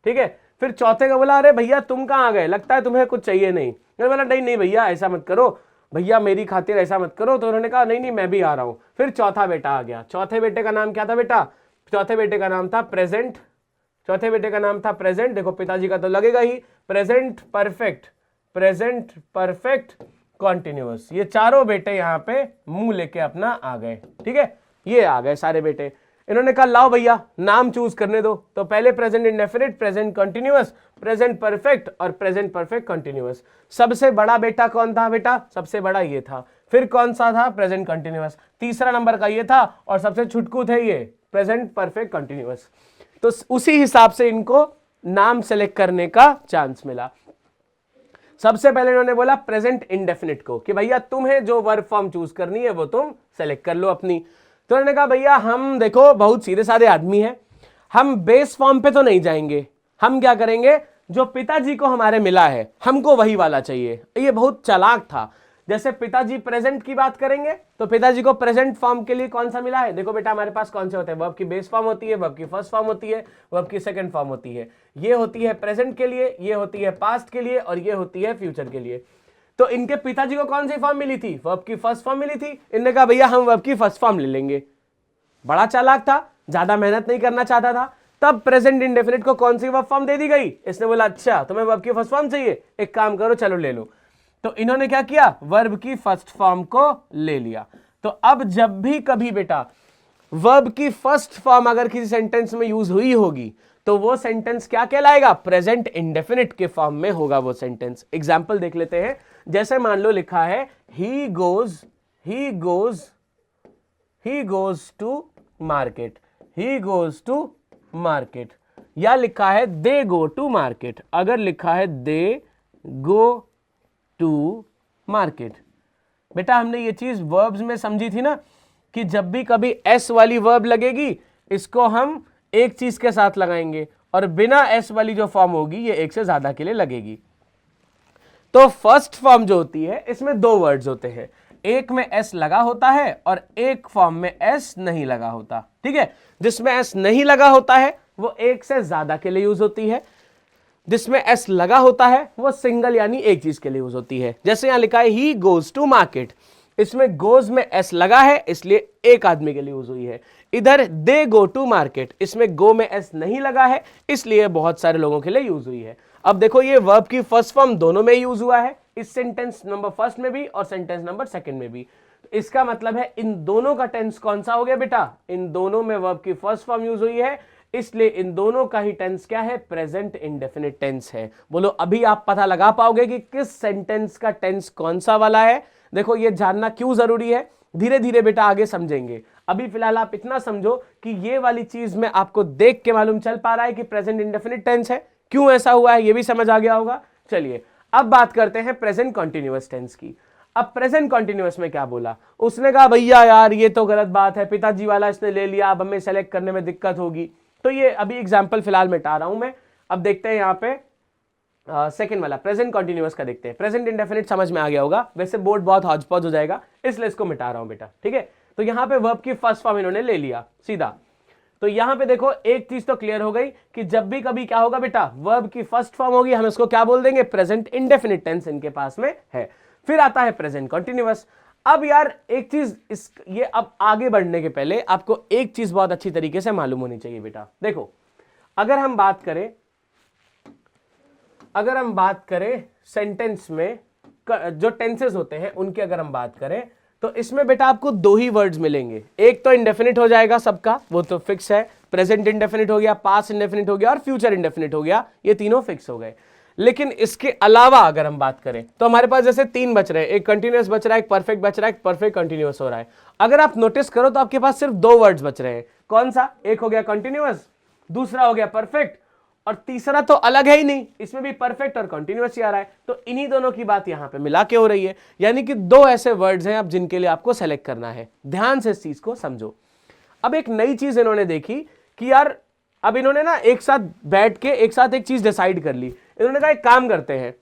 ठीक है, फिर चौथे का बोला अरे भैया तुम कहां आ गए, लगता है तुम्हें कुछ चाहिए नहीं। मैंने बोला नहीं नहीं भैया ऐसा मत करो, भैया मेरी खातिर ऐसा मत करो। तो उन्होंने कहा नहीं नहीं मैं भी आ रहा हूं। फिर चौथा बेटा आ गया। चौथे बेटे का नाम क्या था बेटा, चौथे बेटे का नाम था प्रेजेंट। चौथे बेटे का नाम था प्रेजेंट, देखो पिताजी का तो लगेगा ही, present perfect, present perfect continuous. ये चारों बेटे यहां पे मुंह लेके अपना आ गए। ठीक है, ये आ गए सारे बेटे। इन्होंने कहा लाओ भैया नाम चूज करने दो। तो पहले present indefinite, present continuous, present perfect और प्रेजेंट परफेक्ट कॉन्टिन्यूअस। सबसे बड़ा बेटा कौन था बेटा, सबसे बड़ा ये था। फिर कौन सा था, प्रेजेंट कॉन्टिन्यूअस। तीसरा नंबर का ये था और सबसे छुटकू थे ये प्रेजेंट परफेक्ट कॉन्टिन्यूअस। तो उसी हिसाब से इनको नाम सेलेक्ट करने का चांस मिला। सबसे पहले इन्होंने बोला प्रेजेंट इंडेफिनिट को कि भैया तुम्हें जो वर्ब फॉर्म चूज करनी है वो तुम सेलेक्ट कर लो अपनी। तो उन्होंने कहा भैया हम देखो बहुत सीधे साधे आदमी हैं, हम बेस फॉर्म पे तो नहीं जाएंगे, हम क्या करेंगे, जो पिताजी को हमारे मिला है हमको वही वाला चाहिए। ये बहुत चालाक था। जैसे पिताजी प्रेजेंट की बात करेंगे तो पिताजी को प्रेजेंट फॉर्म के लिए कौन सा मिला है, देखो बेटा हमारे पास कौन से होते हैं, वर्ब की बेस फॉर्म होती है, वर्ब की फर्स्ट फॉर्म होती है, वर्ब की सेकंड फॉर्म होती है। ये होती है प्रेजेंट के लिए, ये होती है पास्ट के लिए और ये होती है फ्यूचर के लिए। तो इनके पिताजी को कौन सी फॉर्म मिली थी, वर्ब की फर्स्ट फॉर्म मिली थी। इन्होंने कहा भैया हम वर्ब की फर्स्ट फॉर्म ले लेंगे। बड़ा चालाक था, ज्यादा मेहनत नहीं करना चाहता था। तब प्रेजेंट इंडेफिनिट को कौन सी वर्ब फॉर्म दे दी गई, इसने बोला अच्छा तुम्हें वर्ब की फर्स्ट फॉर्म चाहिए, एक काम करो चलो ले लो। तो इन्होंने क्या किया, वर्ब की फर्स्ट फॉर्म को ले लिया। तो अब जब भी कभी बेटा वर्ब की फर्स्ट फॉर्म अगर किसी सेंटेंस में यूज हुई होगी तो वो सेंटेंस क्या कहलाएगा, प्रेजेंट इंडेफिनिट के फॉर्म में होगा वो सेंटेंस। एग्जांपल देख लेते हैं। जैसे मान लो लिखा है he goes to market, he goes to market, या लिखा है दे गो टू मार्केट। अगर लिखा है दे गो टू मार्केट, बेटा हमने ये चीज वर्ब्स में समझी थी ना कि जब भी कभी एस वाली वर्ब लगेगी इसको हम एक चीज के साथ लगाएंगे और बिना एस वाली जो फॉर्म होगी ये एक से ज्यादा के लिए लगेगी। तो फर्स्ट फॉर्म जो होती है इसमें दो वर्ड्स होते हैं, एक में एस लगा होता है और एक फॉर्म में एस नहीं लगा होता। ठीक है, जिसमें एस नहीं लगा होता है वो एक से ज्यादा के लिए यूज होती है, जिसमें एस लगा होता है वो सिंगल यानी एक चीज के लिए यूज होती है। जैसे यहां लिखा है ही गोज टू मार्केट, इसमें गोज में एस लगा है इसलिए एक आदमी के लिए यूज हुई है। इधर दे गो टू मार्केट, इसमें गो में एस नहीं लगा है इसलिए बहुत सारे लोगों के लिए यूज हुई है। अब देखो ये वर्ब की फर्स्ट फॉर्म दोनों में यूज हुआ है, इस सेंटेंस नंबर फर्स्ट में भी और सेंटेंस नंबर सेकंड में भी। इसका मतलब है इन दोनों का टेंस कौन सा हो गया बेटा, इन दोनों में वर्ब की फर्स्ट फॉर्म यूज हुई है इसलिए इन दोनों का ही टेंस क्या है, प्रेजेंट इंडेफिनिट टेंस है। बोलो अभी आप पता लगा पाओगे कि किस सेंटेंस का टेंस कौन सा वाला है। देखो ये जानना क्यों जरूरी है, धीरे धीरे बेटा आगे समझेंगे। अभी फिलहाल आप इतना समझो कि ये वाली चीज में आपको देख के मालूम चल पा रहा है कि प्रेजेंट इंडेफिनिट टेंस है, क्यों ऐसा हुआ है ये भी समझ आ गया होगा। चलिए अब बात करते हैं प्रेजेंट कॉन्टिन्यूअस टेंस की। अब प्रेजेंट कॉन्टिन्यूअस में क्या बोला, उसने कहा भैया यार ये तो गलत बात है, पिताजी वाला इसने ले लिया, अब हमें सेलेक्ट करने में दिक्कत होगी। तो ये अभी एग्जाम्पल फिलहाल मिटा रहा हूं मैं। अब देखते हैं यहाँ पे सेकंड वाला प्रेजेंट कॉन्टिन्यूअस का देखते हैं। प्रेजेंट इंडेफिनिट समझ में आ गया होगा, वैसे बोर्ड बहुत हौज पौज हो जाएगा इसलिए इसको मिटा रहा हूं बेटा। ठीक है, तो यहाँ पे वर्ब की फर्स्ट फॉर्म इन्होंने ले लिया सीधा। तो यहां पे देखो एक चीज तो क्लियर हो गई कि जब भी कभी क्या होगा बेटा, वर्ब की फर्स्ट फॉर्म होगी हम इसको क्या बोल देंगे, प्रेजेंट इंडेफिनिट टेंस इनके पास में है। फिर आता है प्रेजेंट कंटिन्यूअस। अब यार एक चीज ये अब आगे बढ़ने के पहले आपको एक चीज बहुत अच्छी तरीके से मालूम होनी चाहिए बेटा। देखो, अगर हम बात करें सेंटेंस में जो टेंसेस होते हैं उनकी अगर हम बात करें, तो इसमें बेटा आपको दो ही वर्ड्स मिलेंगे। एक तो इंडेफिनिट हो जाएगा सबका, वो तो फिक्स है, प्रेजेंट इंडेफिनिट हो गया, पास्ट इंडेफिनिट हो गया और फ्यूचर इंडेफिनिट हो गया, ये तीनों फिक्स हो गए। लेकिन इसके अलावा अगर हम बात करें तो हमारे पास जैसे तीन बच रहे हैं, एक कंटिन्यूअस बच रहा है, एक परफेक्ट बच रहा है, एक परफेक्ट कंटिन्यूअस हो रहा है। अगर आप नोटिस करो तो आपके पास सिर्फ दो वर्ड्स बच रहे हैं। कौन सा? एक हो गया कंटिन्यूअस, दूसरा हो गया परफेक्ट, और तीसरा तो अलग है ही नहीं, इसमें भी परफेक्ट और कंटिन्यूअस ही आ रहा है। तो इन्हीं दोनों की बात यहां पे मिला के हो रही है, यानी कि दो ऐसे वर्ड्स हैं अब जिनके लिए आपको सेलेक्ट करना है। ध्यान से इस चीज को समझो। अब एक नई चीज इन्होंने देखी कि यार अब इन्होंने ना एक साथ बैठ के एक साथ एक चीज डिसाइड कर ली। इन्होंने कहा एक काम करते हैं,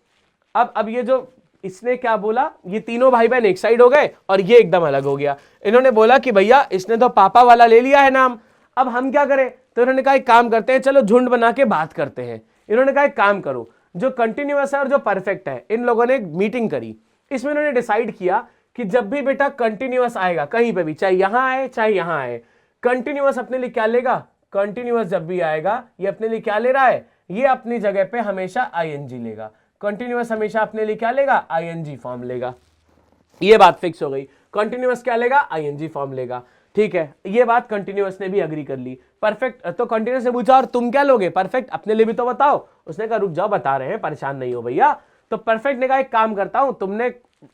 अब ये जो इसने क्या बोला, ये तीनों भाई बहन एक साइड हो गए और ये एकदम अलग हो गया। इन्होंने बोला कि भैया इसने तो पापा वाला ले लिया है नाम, अब हम क्या करें? तो इन्होंने कहा एक काम करते हैं, चलो झुंड बना के बात करते हैं। इन्होंने कहा एक काम करो, जो कंटिन्यूअस है और जो परफेक्ट है, इन लोगों ने एक मीटिंग करी। इसमें इन्होंने डिसाइड किया कि जब भी बेटा कंटिन्यूअस आएगा कहीं पे भी, चाहे यहां आए चाहे यहां आए, कंटिन्यूअस अपने लिए क्या लेगा? कंटिन्यूअस जब भी आएगा ये अपने लिए क्या ले रहा है? ये अपनी जगह पे हमेशा आईएनजी लेगा। कंटिन्यूअस हमेशा अपने लिए क्या लेगा? आईएनजी फॉर्म लेगा। ये बात फिक्स हो गई। कंटिन्यूअस क्या लेगा? आईएनजी फॉर्म लेगा। ठीक है, ये बात कंटिन्यूअस ने भी अग्री कर ली। परफेक्ट तो कंटिन्यूअस से पूछा और तुम क्या लोगे? परफेक्ट अपने लिए भी तो बताओ। उसने कहा रुक जाओ बता रहे हैं, परेशान नहीं हो भैया। तो परफेक्ट ने कहा एक काम करता हूं, तुमने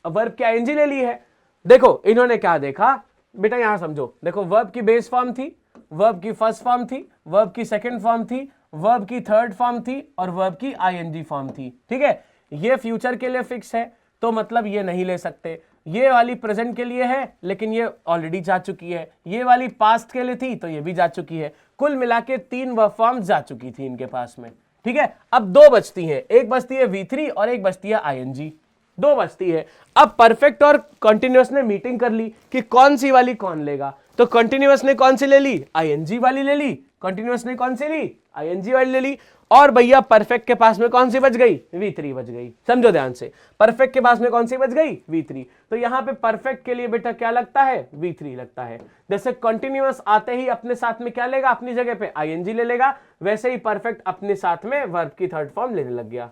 वर्ब की आईएनजी ले ली है। देखो इन्होंने क्या देखा बेटा, यहां समझो। देखो वर्ब की बेस फॉर्म थी, वर्ब की फर्स्ट फॉर्म थी, वर्ब की सेकंड फॉर्म थी, वर्ब की थर्ड फॉर्म थी और वर्ब की आईएनजी फॉर्म थी। ठीक है, ये फ्यूचर के लिए फिक्स है तो मतलब ये नहीं ले सकते। ये वाली प्रेजेंट के लिए है लेकिन ये ऑलरेडी जा चुकी है। ये वाली पास्ट के लिए थी तो ये भी जा चुकी है। कुल मिला के तीन वर्ब फॉर्म जा चुकी थी इनके पास में। ठीक है, अब दो बचती हैं, एक बचती है V3 और एक बचती है आईएनजी। दो बचती है। अब परफेक्ट और कंटिन्यूअस ने मीटिंग कर ली कि कौन सी वाली कौन लेगा। तो कंटिन्यूअस ने कौन सी ले ली? आईएनजी वाली ले ली। कंटिन्यूअस ने कौन सी ली? आईएनजी वाली ले ली। और भैया परफेक्ट के पास में कौन सी बच गई? V3 बच गई। समझो ध्यान से, परफेक्ट के पास में कौन सी बच गई? V3। तो यहां पे परफेक्ट के लिए बेटा क्या लगता है? V3 लगता है। जैसे कंटिन्यूअस आते ही अपने साथ में क्या लेगा? अपनी जगह पे आईएनजी ले लेगा, वैसे ही परफेक्ट अपने साथ में वर्ब की थर्ड फॉर्म लेने लग गया।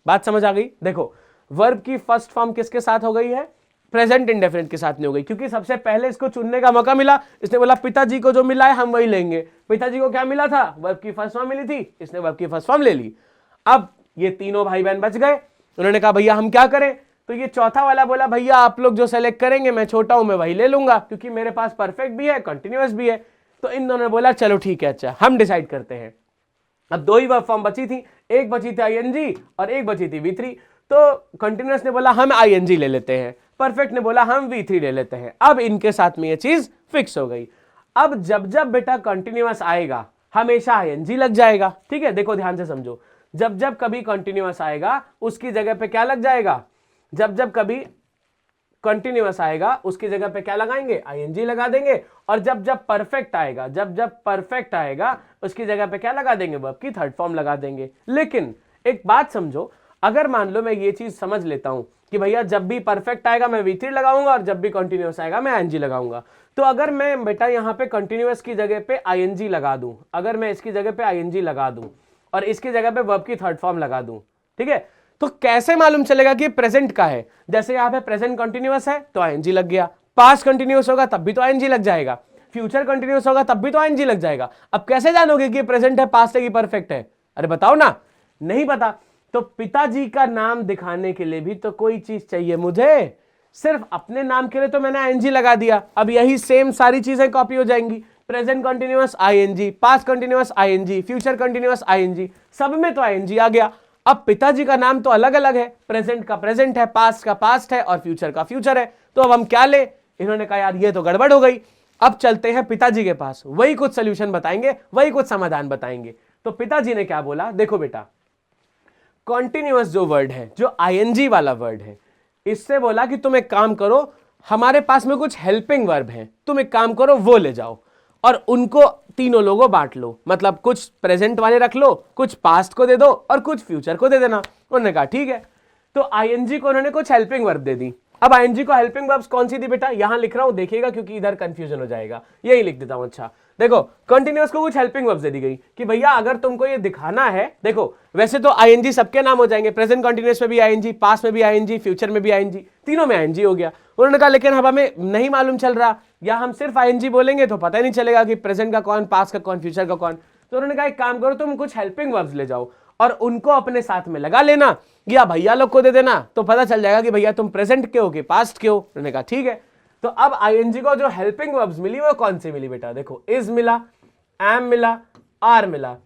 बात समझ आ गई? देखो वर्ब की फर्स्ट फॉर्म किसके साथ हो गई है? प्रेजेंट इंडेफिनिट के साथ नहीं हो गई, क्योंकि सबसे पहले इसको चुनने का मौका मिला। इसने बोला पिताजी को जो मिला है हम वही लेंगे। पिताजी को क्या मिला था? वर्ब की फर्स्ट फॉर्म मिली थी, इसने वर्ब की फर्स्ट फॉर्म ले ली। अब ये तीनों भाई बहन बच गए। उन्होंने कहा भैया हम क्या करें? तो ये चौथा वाला बोला भैया आप लोग जो सेलेक्ट करेंगे, मैं छोटा हूं मैं वही ले लूंगा, क्योंकि मेरे पास परफेक्ट भी है कंटिन्यूअस भी है। तो इन दोनों ने बोला चलो ठीक है, अच्छा हम डिसाइड करते हैं। अब दो ही वर्ब फॉर्म बची थी, एक बची थी आईएनजी और एक बची थी V3। तो कंटिन्यूअस ने बोला हम आईएनजी ले लेते हैं, परफेक्ट ने बोला हम V3 ले लेते हैं। अब इनके साथ में ये चीज फिक्स हो गई। अब जब जब बेटा कंटिन्यूअस आएगा हमेशा आईएनजी लग जाएगा। ठीक है, देखो ध्यान से समझो, जब जब कभी कंटिन्यूअस आएगा उसकी जगह पे क्या लग जाएगा? जब जब कभी कंटिन्यूअस आएगा उसकी जगह पे क्या लगाएंगे? आईएनजी लगा देंगे। और जब जब परफेक्ट आएगा, जब जब परफेक्ट आएगा उसकी जगह पे क्या लगा देंगे? वर्ब की थर्ड फॉर्म लगा देंगे। लेकिन एक बात समझो, अगर मान लो मैं ये चीज समझ लेता हूं कि भैया जब भी परफेक्ट आएगा मैं V3 लगाऊंगा और जब भी कंटिन्यूअस आएगा मैं आईएनजी लगाऊंगा, तो अगर मैं बेटा यहां पे कंटिन्यूअस की जगह पे आईएनजी लगा दूं, अगर मैं इसकी जगह पे आईएनजी लगा दूं और इसकी जगह पे वर्ब की थर्ड फॉर्म लगा दूं, ठीक है, तो कैसे मालूम चलेगा कि प्रेजेंट का है? जैसे यहां पे प्रेजेंट कंटिन्यूअस है तो आईएनजी लग गया, पास्ट कंटिन्यूअस होगा तब भी तो आईएनजी लग जाएगा, फ्यूचर कंटिन्यूअस होगा तब भी तो आईएनजी लग जाएगा। अब कैसे जानोगे कि प्रेजेंट है, पास्ट है कि परफेक्ट है? अरे बताओ ना, नहीं पता। तो पिताजी का नाम दिखाने के लिए भी तो कोई चीज चाहिए मुझे। सिर्फ अपने नाम के लिए तो मैंने आईएनजी लगा दिया, अब यही सेम सारी चीजें कॉपी हो जाएंगी। Present continuous ING, past continuous ING, future continuous ING, सब में तो आईएनजी आ गया। अब पिताजी का नाम तो अलग अलग है, प्रेजेंट का प्रेजेंट है, पास्ट का पास्ट है और फ्यूचर का फ्यूचर है, तो अब हम क्या ले? इन्होंने कहा यार ये तो गड़बड़ हो गई। अब चलते हैं पिताजी के पास, वही कुछ सोल्यूशन बताएंगे, वही कुछ समाधान बताएंगे। तो पिताजी ने क्या बोला? देखो बेटा, कॉन्टिन्यूअस जो वर्ड है, जो आईएनजी वाला वर्ड है, इससे बोला कि तुम एक काम करो, हमारे पास में कुछ हेल्पिंग वर्ब हैं, तुम एक काम करो वो ले जाओ और उनको तीनों लोगों बांट लो। मतलब कुछ प्रेजेंट वाले रख लो, कुछ पास्ट को दे दो और कुछ फ्यूचर को दे देना। उन्होंने कहा ठीक है। तो आईएनजी को उन्होंने कुछ हेल्पिंग वर्ब दे दी अब आईएनजी को हेल्पिंग वर्ब्स कौन सी दी बेटा, यहां लिख रहा हूं देखिएगा क्योंकि इधर कंफ्यूजन हो जाएगा, यही लिख देता हूं। अच्छा देखो कंटिन्यूअस को कुछ हेल्पिंग वर्ब्स दे दी गई कि भैया अगर तुमको ये दिखाना है, देखो वैसे तो आईएनजी सबके नाम हो जाएंगे, प्रेजेंट कंटिन्यूअस में भी आईएनजी, पास्ट में भी आईएनजी, फ्यूचर में भी आईएनजी, तीनों में आईएनजी हो गया। उन्होंने कहा लेकिन अब हमें नहीं मालूम चल रहा, या हम सिर्फ आईएनजी बोलेंगे तो पता ही नहीं चलेगा कि प्रेजेंट का कौन, पास्ट का कौन, फ्यूचर का कौन। तो उन्होंने कहा एक काम करो, तुम कुछ हेल्पिंग वर्ब्स ले जाओ और उनको अपने साथ में लगा लेना, या भैया लोग को दे देना, तो पता चल जाएगा कि भैया तुम प्रेजेंट के हो कि पास्ट के हो। उन्होंने कहा ठीक है। तो अब आईएनजी को जो हेल्पिंग वर्ब्स मिली वो कौन सी मिली बेटा, देखो इज मिला, एम मिला, आर मिला,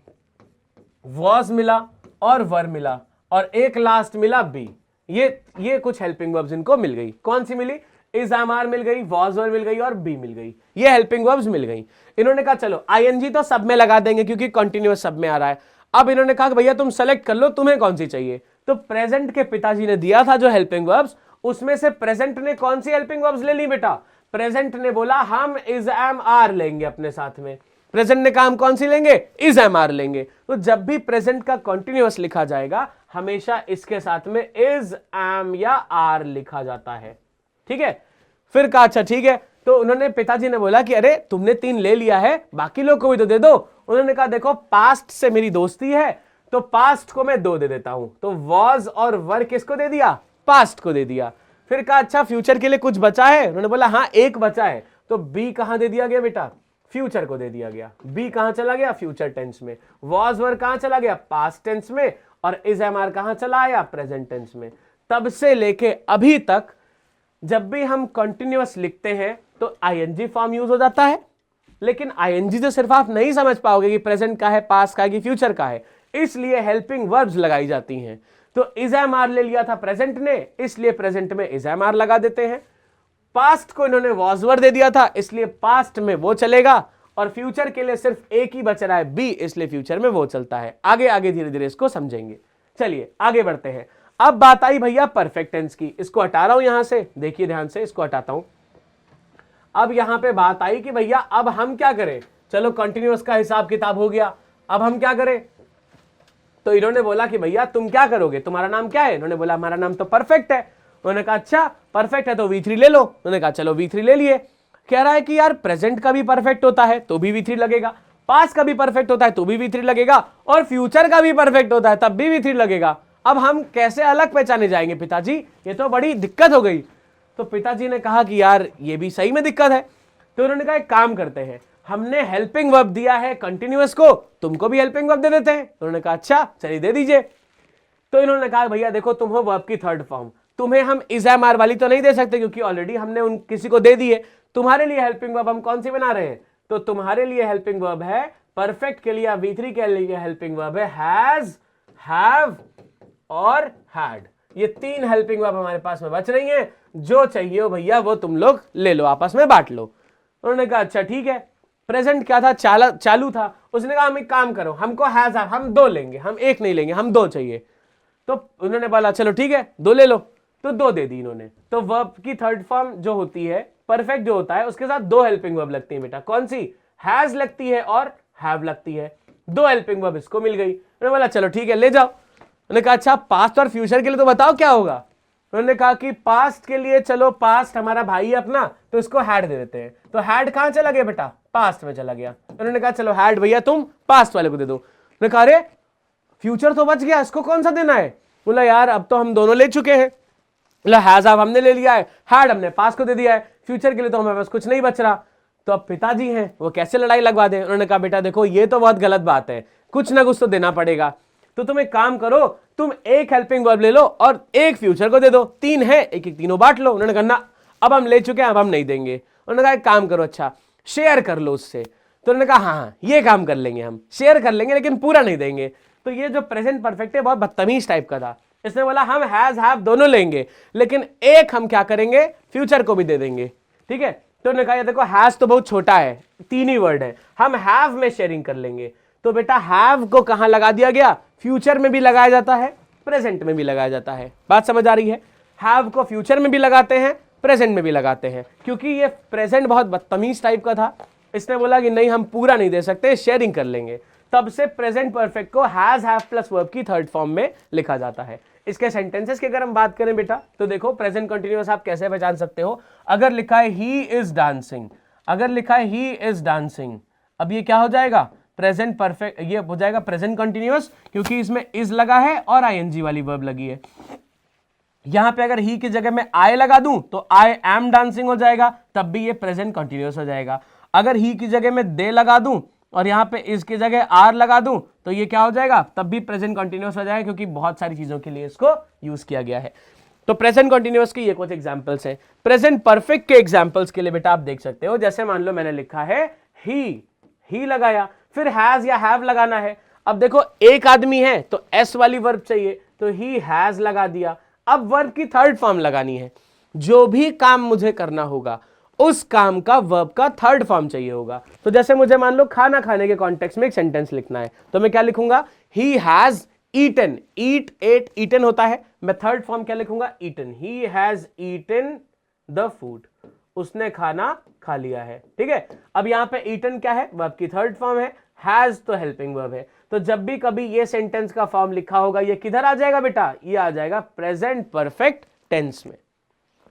वॉज मिला और वर मिला, और एक लास्ट मिला बी। ये कुछ हेल्पिंग वर्ब्स इनको मिल गई। कौन सी मिली, इज एम आर मिल गई, वॉज वर मिल गई और बी मिल गई, ये हेल्पिंग वर्ब्स मिल गई। इन्होंने कहा चलो आईएनजी तो सब में लगा देंगे क्योंकि कंटिन्यूअस सब में आ रहा है। अब इन्होंने कहा कि भैया तुम सेलेक्ट कर लो तुम्हें कौन सी चाहिए। तो प्रेजेंट के पिताजी ने दिया था जो हेल्पिंग वर्ब्स, उसमें से प्रेजेंट ने कौन सी हेल्पिंग वर्ब्स ले ली बेटा, प्रेजेंट ने बोला हम इज एम आर लेंगे अपने साथ में। प्रेजेंट ने कहा हम कौन सी लेंगे, इज एम आर लेंगे। तो जब भी प्रेजेंट का कंटिन्यूअस लिखा जाएगा हमेशा इसके साथ में इज एम या आर लिखा जाता है, ठीक है। फिर कहा अच्छा ठीक है। तो उन्होंने, पिताजी ने बोला कि अरे तुमने 3 ले लिया है, बाकी लोग को भी तो दे दो। उन्होंने कहा देखो पास्ट से मेरी दोस्ती है तो पास्ट को मैं 2 दे देता हूं। तो वॉज और वर किसको दे दिया, पास्ट को दे दिया। फिर कहा अच्छा फ्यूचर के लिए कुछ बचा है, उन्होंने बोला हाँ एक बचा है। तो बी कहां दे दिया गया बेटा, फ्यूचर को दे दिया गया। बी कहां चला गया, फ्यूचर टेंस में। वॉज वर कहां चला गया, पास्ट टेंस में। और इज एम आर कहां चला आया, प्रेजेंट टेंस में। तब से लेके अभी तक जब भी हम कंटिन्यूअस लिखते हैं तो आईएनजी फॉर्म यूज हो जाता है, लेकिन आईएनजी तो सिर्फ आप नहीं समझ पाओगे कि प्रेजेंट का है, पास्ट का है कि फ्यूचर का है, इसलिए हेल्पिंग वर्ब्स लगाई जाती हैं। तो इज एम आर ले लिया था प्रेजेंट ने, इसलिए प्रेजेंट में इज एम आर लगा देते हैं। पास्ट को इन्होंने वॉज वर दे दिया था, इसलिए पास्ट में वो चलेगा। और फ्यूचर के लिए सिर्फ एक ही बच रहा है बी, इसलिए फ्यूचर में वो चलता है। आगे आगे धीरे धीरे इसको समझेंगे। चलिए आगे बढ़ते हैं। अब बात आई भैया परफेक्ट टेंस की, इसको हटा रहा हूं यहां से, देखिए ध्यान से, इसको हटाता हूं। अब यहां पे बात आई कि भैया अब हम क्या करें, चलो कंटिन्यूअस का हिसाब किताब हो गया, अब हम क्या करें। तो इन्होंने बोला कि भैया तुम क्या करोगे, तुम्हारा नाम क्या है। इन्होंने बोला हमारा नाम तो परफेक्ट है। उन्होंने कहा अच्छा परफेक्ट है तो V3 ले लो। उन्होंने कहा चलो V3 ले लिए। कह रहा है कि यार प्रेजेंट का भी परफेक्ट होता है तो भी V3 लगेगा, पास्ट का भी परफेक्ट होता है तो भी V3 लगेगा, और फ्यूचर का भी परफेक्ट होता है तब भी V3 लगेगा। अब हम कैसे अलग पहचाने जाएंगे पिताजी, ये तो बड़ी दिक्कत हो गई। तो पिताजी ने कहा कि यार ये भी सही में दिक्कत है। तो उन्होंने कहा एक काम करते हैं, हमने हेल्पिंग वर्ब दिया है कंटिन्यूअस को, तुमको भी हेल्पिंग वर्ब दे देते हैं। उन्होंने कहा अच्छा चलिए दे दीजिए। तो इन्होंने कहा भैया देखो तुम हो वर्ब की थर्ड फॉर्म, तुम्हें हम इज एम आर वाली तो नहीं दे सकते क्योंकि ऑलरेडी हमने उन किसी को दे दी है। तुम्हारे लिए हेल्पिंग वर्ब हम कौन सी बना रहे हैं, तो तुम्हारे लिए हेल्पिंग वर्ब है परफेक्ट के लिए V3 के लिए हेल्पिंग वर्ब है हैज, हैव और हैड। ये 3 हेल्पिंग वर्ब हमारे पास में बच रही हैं, जो चाहिए हो भैया वो तुम लोग ले लो, आपस में बांट लो। उन्होंने कहा अच्छा ठीक है। प्रेजेंट क्या था, चालू था। उसने कहा हम एक काम करो, हमको हैज हैव हम 2 लेंगे, हम 1 नहीं लेंगे, हम 2 चाहिए। तो उन्होंने बोला चलो ठीक है 2 ले लो, तो 2 दे दी इन्होंने। तो वर्ब की थर्ड फॉर्म जो होती है, परफेक्ट जो होता है, उसके साथ 2 हेल्पिंग वर्ब लगती है बेटा। कौन सी, हैज लगती है और हैव लगती है। 2 हेल्पिंग वर्ब इसको मिल गई। उन्होंने बोला चलो ठीक है ले जाओ। उन्होंने कहा अच्छा पास्ट और फ्यूचर के लिए तो बताओ क्या होगा। उन्होंने कहा कि पास्ट के लिए चलो, पास्ट हमारा भाई है अपना तो इसको हैड दे देते हैं। तो हैड कहां चला गया बेटा, पास्ट में चला गया। उन्होंने कहा चलो हैड भैया तुम पास्ट वाले को दे दो। उन्होंने कहा अरे फ्यूचर तो बच गया, इसको कौन सा देना है। बोला यार अब तो हम दोनों ले चुके हैं। बोला हैज हैव हमने ले लिया है, हैड हमने पास्ट को दे दिया है, फ्यूचर के लिए तो हमारे पास कुछ नहीं बच रहा। तो अब पिताजी हैं वो कैसे लड़ाई लगवा दें। उन्होंने कहा बेटा देखो ये तो बहुत गलत बात है, कुछ ना कुछ तो देना पड़ेगा। तो तुम एक काम करो, तुम 1 हेल्पिंग वर्ब ले लो और 1 फ्यूचर को दे दो, 3 है, 1 तीनों बांट लो। उन्होंने कहा ना अब हम ले चुके हैं, अब हम नहीं देंगे। उन्होंने कहा एक काम करो अच्छा शेयर कर लो उससे। तो उन्होंने कहा हाँ ये काम कर लेंगे, हम शेयर कर लेंगे लेकिन पूरा नहीं देंगे। तो ये जो प्रेजेंट परफेक्ट है बहुत बदतमीज टाइप का था। इसने बोला हम हैज हैव दोनों लेंगे लेकिन 1 हम क्या करेंगे, फ्यूचर को भी दे देंगे, ठीक है। तो उन्होंने कहा देखो हैज तो बहुत छोटा है, 3 ही वर्ड है, हम हैव में शेयरिंग कर लेंगे। तो बेटा हैव को कहां लगा दिया गया, फ्यूचर में भी लगाया जाता है, प्रेजेंट में भी लगाया जाता है। बात समझ आ रही है। हैव को फ्यूचर में भी लगाते हैं, प्रेजेंट में भी लगाते हैं, क्योंकि ये प्रेजेंट बहुत बदतमीज टाइप का था। इसने बोला कि नहीं हम पूरा नहीं दे सकते, शेयरिंग कर लेंगे। तब से प्रेजेंट परफेक्ट को हैज हैव प्लस वर्ब की थर्ड फॉर्म में लिखा जाता है। इसके सेंटेंसेस की अगर हम बात करें बेटा, तो देखो प्रेजेंट कंटिन्यूअस आप कैसे पहचान सकते हो। अगर लिखा है ही इज डांसिंग, अगर लिखा है ही इज डांसिंग, अब ये क्या हो जाएगा, प्रेजेंट परफेक्ट, ये हो जाएगा प्रेजेंट कंटिन्यूअस, क्योंकि इसमें इज लगा है और आईएनजी वाली वर्ब लगी है। यहां पे अगर ही की जगह में आई लगा दूं तो आई एम डांसिंग हो जाएगा, तब भी ये प्रेजेंट कंटिन्यूअस हो जाएगा। अगर ही की जगह में दे लगा दूं और यहां पे इस की जगह आर लगा दूं तो ये क्या हो जाएगा, तब भी प्रेजेंट कंटिन्यूअस हो जाएगा, क्योंकि बहुत सारी चीजों के लिए इसको यूज किया गया है। तो प्रेजेंट कंटिन्यूअस की ये कुछ एग्जांपल्स हैं। प्रेजेंट परफेक्ट के एग्जांपल्स के लिए बेटा आप देख सकते हो, जैसे मान लो मैंने लिखा है ही लगाया, फिर हैज या हैव लगाना है। अब देखो एक आदमी है तो एस वाली वर्ब चाहिए, तो ही हैज लगा दिया। अब वर्ब की थर्ड फॉर्म लगानी है, जो भी काम मुझे करना होगा उस काम का वर्ब का थर्ड फॉर्म चाहिए होगा। तो जैसे मुझे मान लो खाना खाने के कॉन्टेक्स्ट में एक सेंटेंस लिखना है, तो मैं क्या लिखूंगा, he has eaten, eat ate eaten होता है, मैं थर्ड फॉर्म क्या लिखूंगा, eaten, he has eaten the food, उसने खाना खा लिया है। ठीक है, अब यहां पे ईटन क्या है, वर्ब की थर्ड फॉर्म है, हैज तो हेल्पिंग वर्ब है। तो जब भी कभी ये सेंटेंस का फॉर्म लिखा होगा ये किधर आ जाएगा बेटा, ये आ जाएगा प्रेजेंट परफेक्ट टेंस में।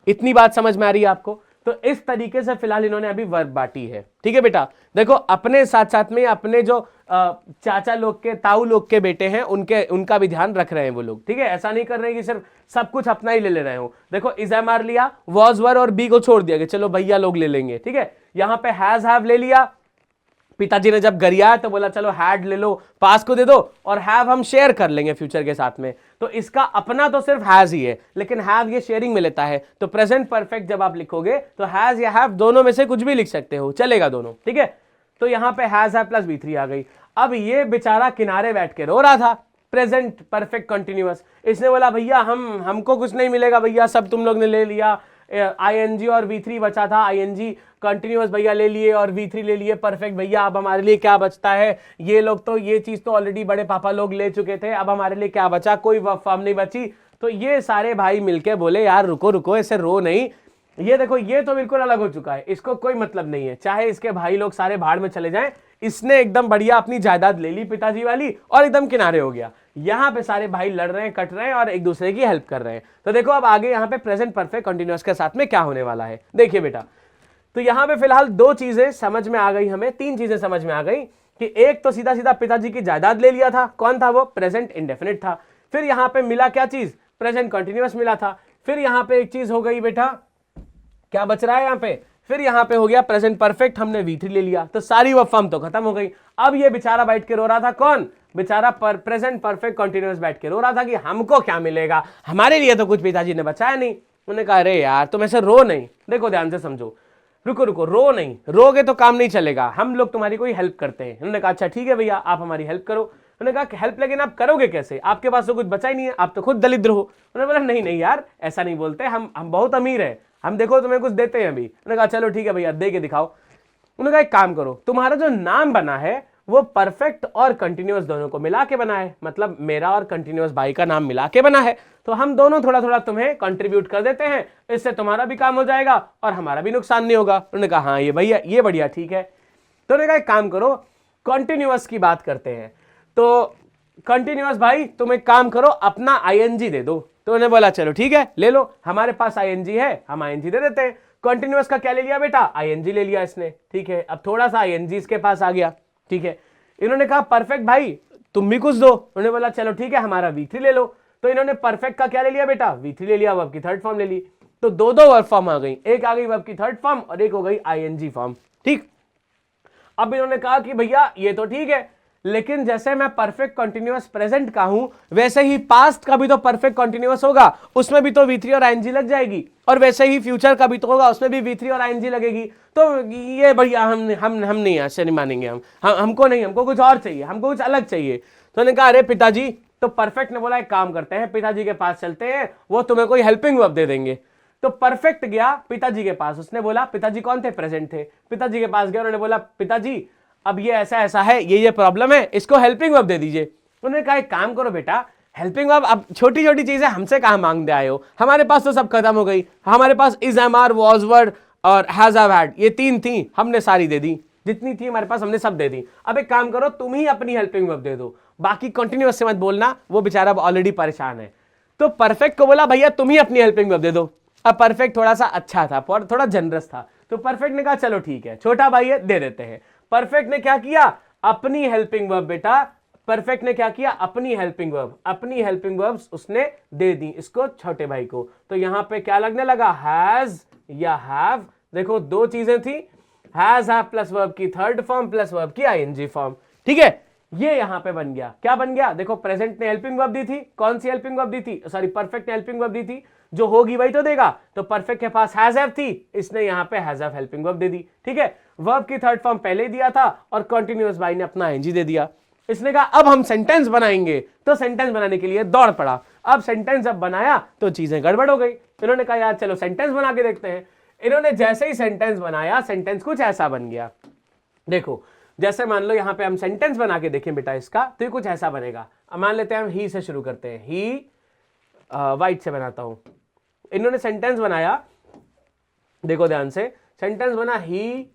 इतनी बात समझ में आ रही है आपको। तो इस तरीके से फिलहाल इन्होंने अभी वर्ब बांटी है। ठीक है बेटा, देखो अपने साथ साथ में अपने जो चाचा लोग के, ताऊ लोग के बेटे हैं उनका भी ध्यान रख रहे हैं वो लोग। ठीक है, ऐसा नहीं कर रहे हैं कि सिर्फ सब कुछ अपना ही ले रहे हो। देखो इज एम आर लिया, वॉज वर और बी को छोड़ दिया कि चलो भैया लोग ले लेंगे। ठीक है, यहां पे हैज हैव ले लिया, पिताजी ने जब गरिया तो बोला चलो हैड ले लो, पास को दे दो, और हैव हम शेयर कर लेंगे फ्यूचर के साथ में। तो इसका अपना तो सिर्फ हैज ही है, लेकिन हैव ये शेयरिंग में लेता है। तो प्रेजेंट परफेक्ट जब आप लिखोगे तो हैज या हैव दोनों में से कुछ भी लिख सकते हो, चलेगा दोनों। ठीक है, तो यहां पे हैज हैव प्लस V3 आ गई। अब ये बेचारा किनारे बैठ के रो रहा था, प्रेजेंट परफेक्ट कंटिन्यूअस। इसने बोला भैया हमको कुछ नहीं मिलेगा भैया, सब तुम लोग ने ले लिया, आईएनजी और V3 बचा था, आईएनजी कंटिन्यूअस भैया ले लिए और V3 ले लिए परफेक्ट भैया, अब हमारे लिए क्या बचता है, ये लोग तो ये चीज तो ऑलरेडी बड़े पापा लोग ले चुके थे, अब हमारे लिए क्या बचा, कोई वर्ब फॉर्म नहीं बची। तो ये सारे भाई मिलके बोले यार रुको रुको, ऐसे रो नहीं, ये देखो ये तो बिल्कुल अलग हो चुका है, इसको कोई मतलब नहीं है, चाहे इसके भाई लोग सारे भाड़ में चले जाएं, इसने एकदम बढ़िया अपनी जायदाद ले ली पिताजी वाली और एकदम किनारे हो गया। यहां पे सारे भाई लड़ रहे हैं, कट रहे हैं और एक दूसरे की हेल्प कर रहे हैं। तो देखो अब आगे यहां पे प्रेजेंट परफेक्ट कंटिन्यूअस के साथ में क्या होने वाला है, देखिए बेटा। तो यहां पे फिलहाल दो चीजें समझ में आ गई, हमें तीन चीजें समझ में आ गई कि एक तो सीधा सीधा पिताजी की जायदाद ले लिया था, कौन था वो, प्रेजेंट इंडेफिनिट था। फिर यहां पे मिला क्या चीज, प्रेजेंट कंटिन्यूअस मिला था। फिर यहां पे एक चीज हो गई बेटा, क्या बच रहा है यहां पे, फिर यहां पे हो गया प्रेजेंट परफेक्ट, हमने V3 ले लिया, तो सारी वर्ब फॉर्म तो खत्म हो गई। अब ये बेचारा बैठ के रो रहा था, कौन, बेचारा प्रेजेंट परफेक्ट कंटिन्यूअस बैठ के रो रहा था कि हमको क्या मिलेगा, हमारे लिए तो कुछ पिताजी ने बचाया नहीं। उन्होंने कहा अरे यार तुम ऐसे रो नहीं, देखो ध्यान से समझो, रुको रुको, रो नहीं, रोगे तो काम नहीं चलेगा, हम लोग तुम्हारी कोई हेल्प करते हैं। उन्होंने कहा अच्छा ठीक है भैया आप हमारी हेल्प करो। उन्होंने कहा हेल्प, लेकिन आप करोगे कैसे, आपके पास तो कुछ बचा ही नहीं है, आप तो खुद दरिद्र हो। उन्होंने बोला नहीं नहीं यार ऐसा नहीं बोलते, हम बहुत अमीर है, हम देखो तुम्हें कुछ देते हैं अभी। उन्होंने कहा चलो ठीक है भैया दे के दिखाओ। उन्होंने कहा एक काम करो, तुम्हारा जो नाम बना है वो परफेक्ट और कंटिन्यूअस दोनों को मिला के बना है, मतलब मेरा और कंटिन्यूअस भाई का नाम मिला के बना है, तो हम दोनों थोड़ा थोड़ा तुम्हें कंट्रीब्यूट कर देते हैं, इससे तुम्हारा भी काम हो जाएगा और हमारा भी नुकसान नहीं होगा। उन्होंने कहा हाँ ये भैया ये बढ़िया ठीक है। तो उन्होंने कहा एक काम करो, कंटिन्यूअस की बात करते हैं, तो कंटिन्यूअस भाई तुम एक काम करो अपना आईएनजी दे दो। तो उन्होंने बोला चलो ठीक है ले लो, हमारे पास आईएनजी है, हम आईएनजी दे देते हैं। कंटिन्यूअस का क्या ले लिया बेटा, आईएनजी ले लिया इसने। ठीक है, अब थोड़ा सा आईएनजी इसके पास आ गया। ठीक है, इन्होंने कहा परफेक्ट भाई तुम भी कुछ दो। उन्होंने बोला चलो ठीक है हमारा V3 ले लो। तो इन्होंने परफेक्ट का क्या ले लिया बेटा, V3 ले लिया, वर्ब की थर्ड फॉर्म ले ली। तो दो दो वर्ब फॉर्म आ गई, एक आ गई वर्ब की थर्ड फॉर्म और एक हो गई आईएनजी फॉर्म। ठीक, अब इन्होंने कहा कि भैया ये तो ठीक है, लेकिन जैसे मैं परफेक्ट कंटिन्यूअस प्रेजेंट का हूं वैसे ही पास्ट का भी तो परफेक्ट कंटिन्यूअस होगा, उसमें भी तो V3 और आईएनजी लग जाएगी, और वैसे ही फ्यूचर का भी तो होगा, उसमें भी V3 और आईएनजी लगेगी। तो ये भैया हम नहीं ऐसे नहीं मानेंगे, हमको नहीं, हमको कुछ और चाहिए, हमको कुछ अलग चाहिए। तो उन्होंने कहा अरे पिताजी, तो परफेक्ट ने बोला एक काम करते हैं, पिताजी के पास चलते हैं, वो तुम्हें कोई हेल्पिंग वर्ब दे देंगे। तो परफेक्ट गया पिताजी के पास, उसने बोला, पिताजी कौन थे, प्रेजेंट थे, पिताजी के पास गया, उन्होंने बोला पिताजी अब ये ऐसा ऐसा है, ये प्रॉब्लम है, इसको हेल्पिंग वर्ब दे दीजिए। उन्होंने कहा एक काम करो बेटा, हेल्पिंग वर्ब अब छोटी छोटी चीजें हमसे कहां मांगते आए हो, हमारे पास तो सब खत्म हो गई, हमारे पास is am are was were और हैज हैव हैड ये तीन थी, हमने सारी दे दी। जितनी थी हमारे पास हमने सब दे दी। अब एक काम करो, तुम ही अपनी हेल्पिंग वर्ब दे दो, बाकी कंटिन्यूअस से मत बोलना, वो बेचारा ऑलरेडी परेशान है। तो परफेक्ट को बोला भैया तुम ही अपनी हेल्पिंग वर्ब दे दो। अब परफेक्ट थोड़ा सा अच्छा था, थोड़ा जनरस था, तो परफेक्ट ने कहा चलो ठीक है, छोटा भाई है दे देते हैं। परफेक्ट ने क्या किया, अपनी हेल्पिंग वर्ब बेटा, परफेक्ट ने क्या किया, अपनी हेल्पिंग वर्ब्स उसने दे दी इसको छोटे भाई को। तो यहां पे क्या लगने लगा, हैज या हैव। देखो दो चीजें थी, हैज हैव प्लस वर्ब की थर्ड फॉर्म प्लस वर्ब की आईएनजी फॉर्म, ठीक है। ये यहां पे बन गया, क्या बन गया, देखो प्रेजेंट ने हेल्पिंग वर्ब दी थी, कौन सी हेल्पिंग वर्ब दी थी, सॉरी परफेक्ट ने हेल्पिंग वर्ब दी थी, जो होगी वही तो देगा। तो परफेक्ट के पास हैज हैव थी, इसने यहां पे हैज हैव हेल्पिंग वर्ब दे दी, ठीक है। वर्ब की थर्ड फॉर्म पहले ही दिया था और कंटीन्यूअस भाई ने अपना आईएनजी दे दिया। इसने कहा अब हम सेंटेंस बनाएंगे, तो सेंटेंस बनाने के लिए दौड़ पड़ा। अब सेंटेंस जब बनाया तो चीजें गड़बड़ हो गई। इन्होंने कहा यार चलो सेंटेंस बना के देखते हैं। इन्होंने जैसे ही सेंटेंस बनाया, सेंटेंस कुछ ऐसा बन गया। देखो जैसे मान लो यहां पे हम सेंटेंस बना के देखें बेटा इसका, तो ये कुछ ऐसा बनेगा। अब मान लेते हैं हम ही से शुरू करते हैं, ही वाइट से बनाता हूं। इन्होंने सेंटेंस बनाया, देखो ध्यान से, सेंटेंस बना ही,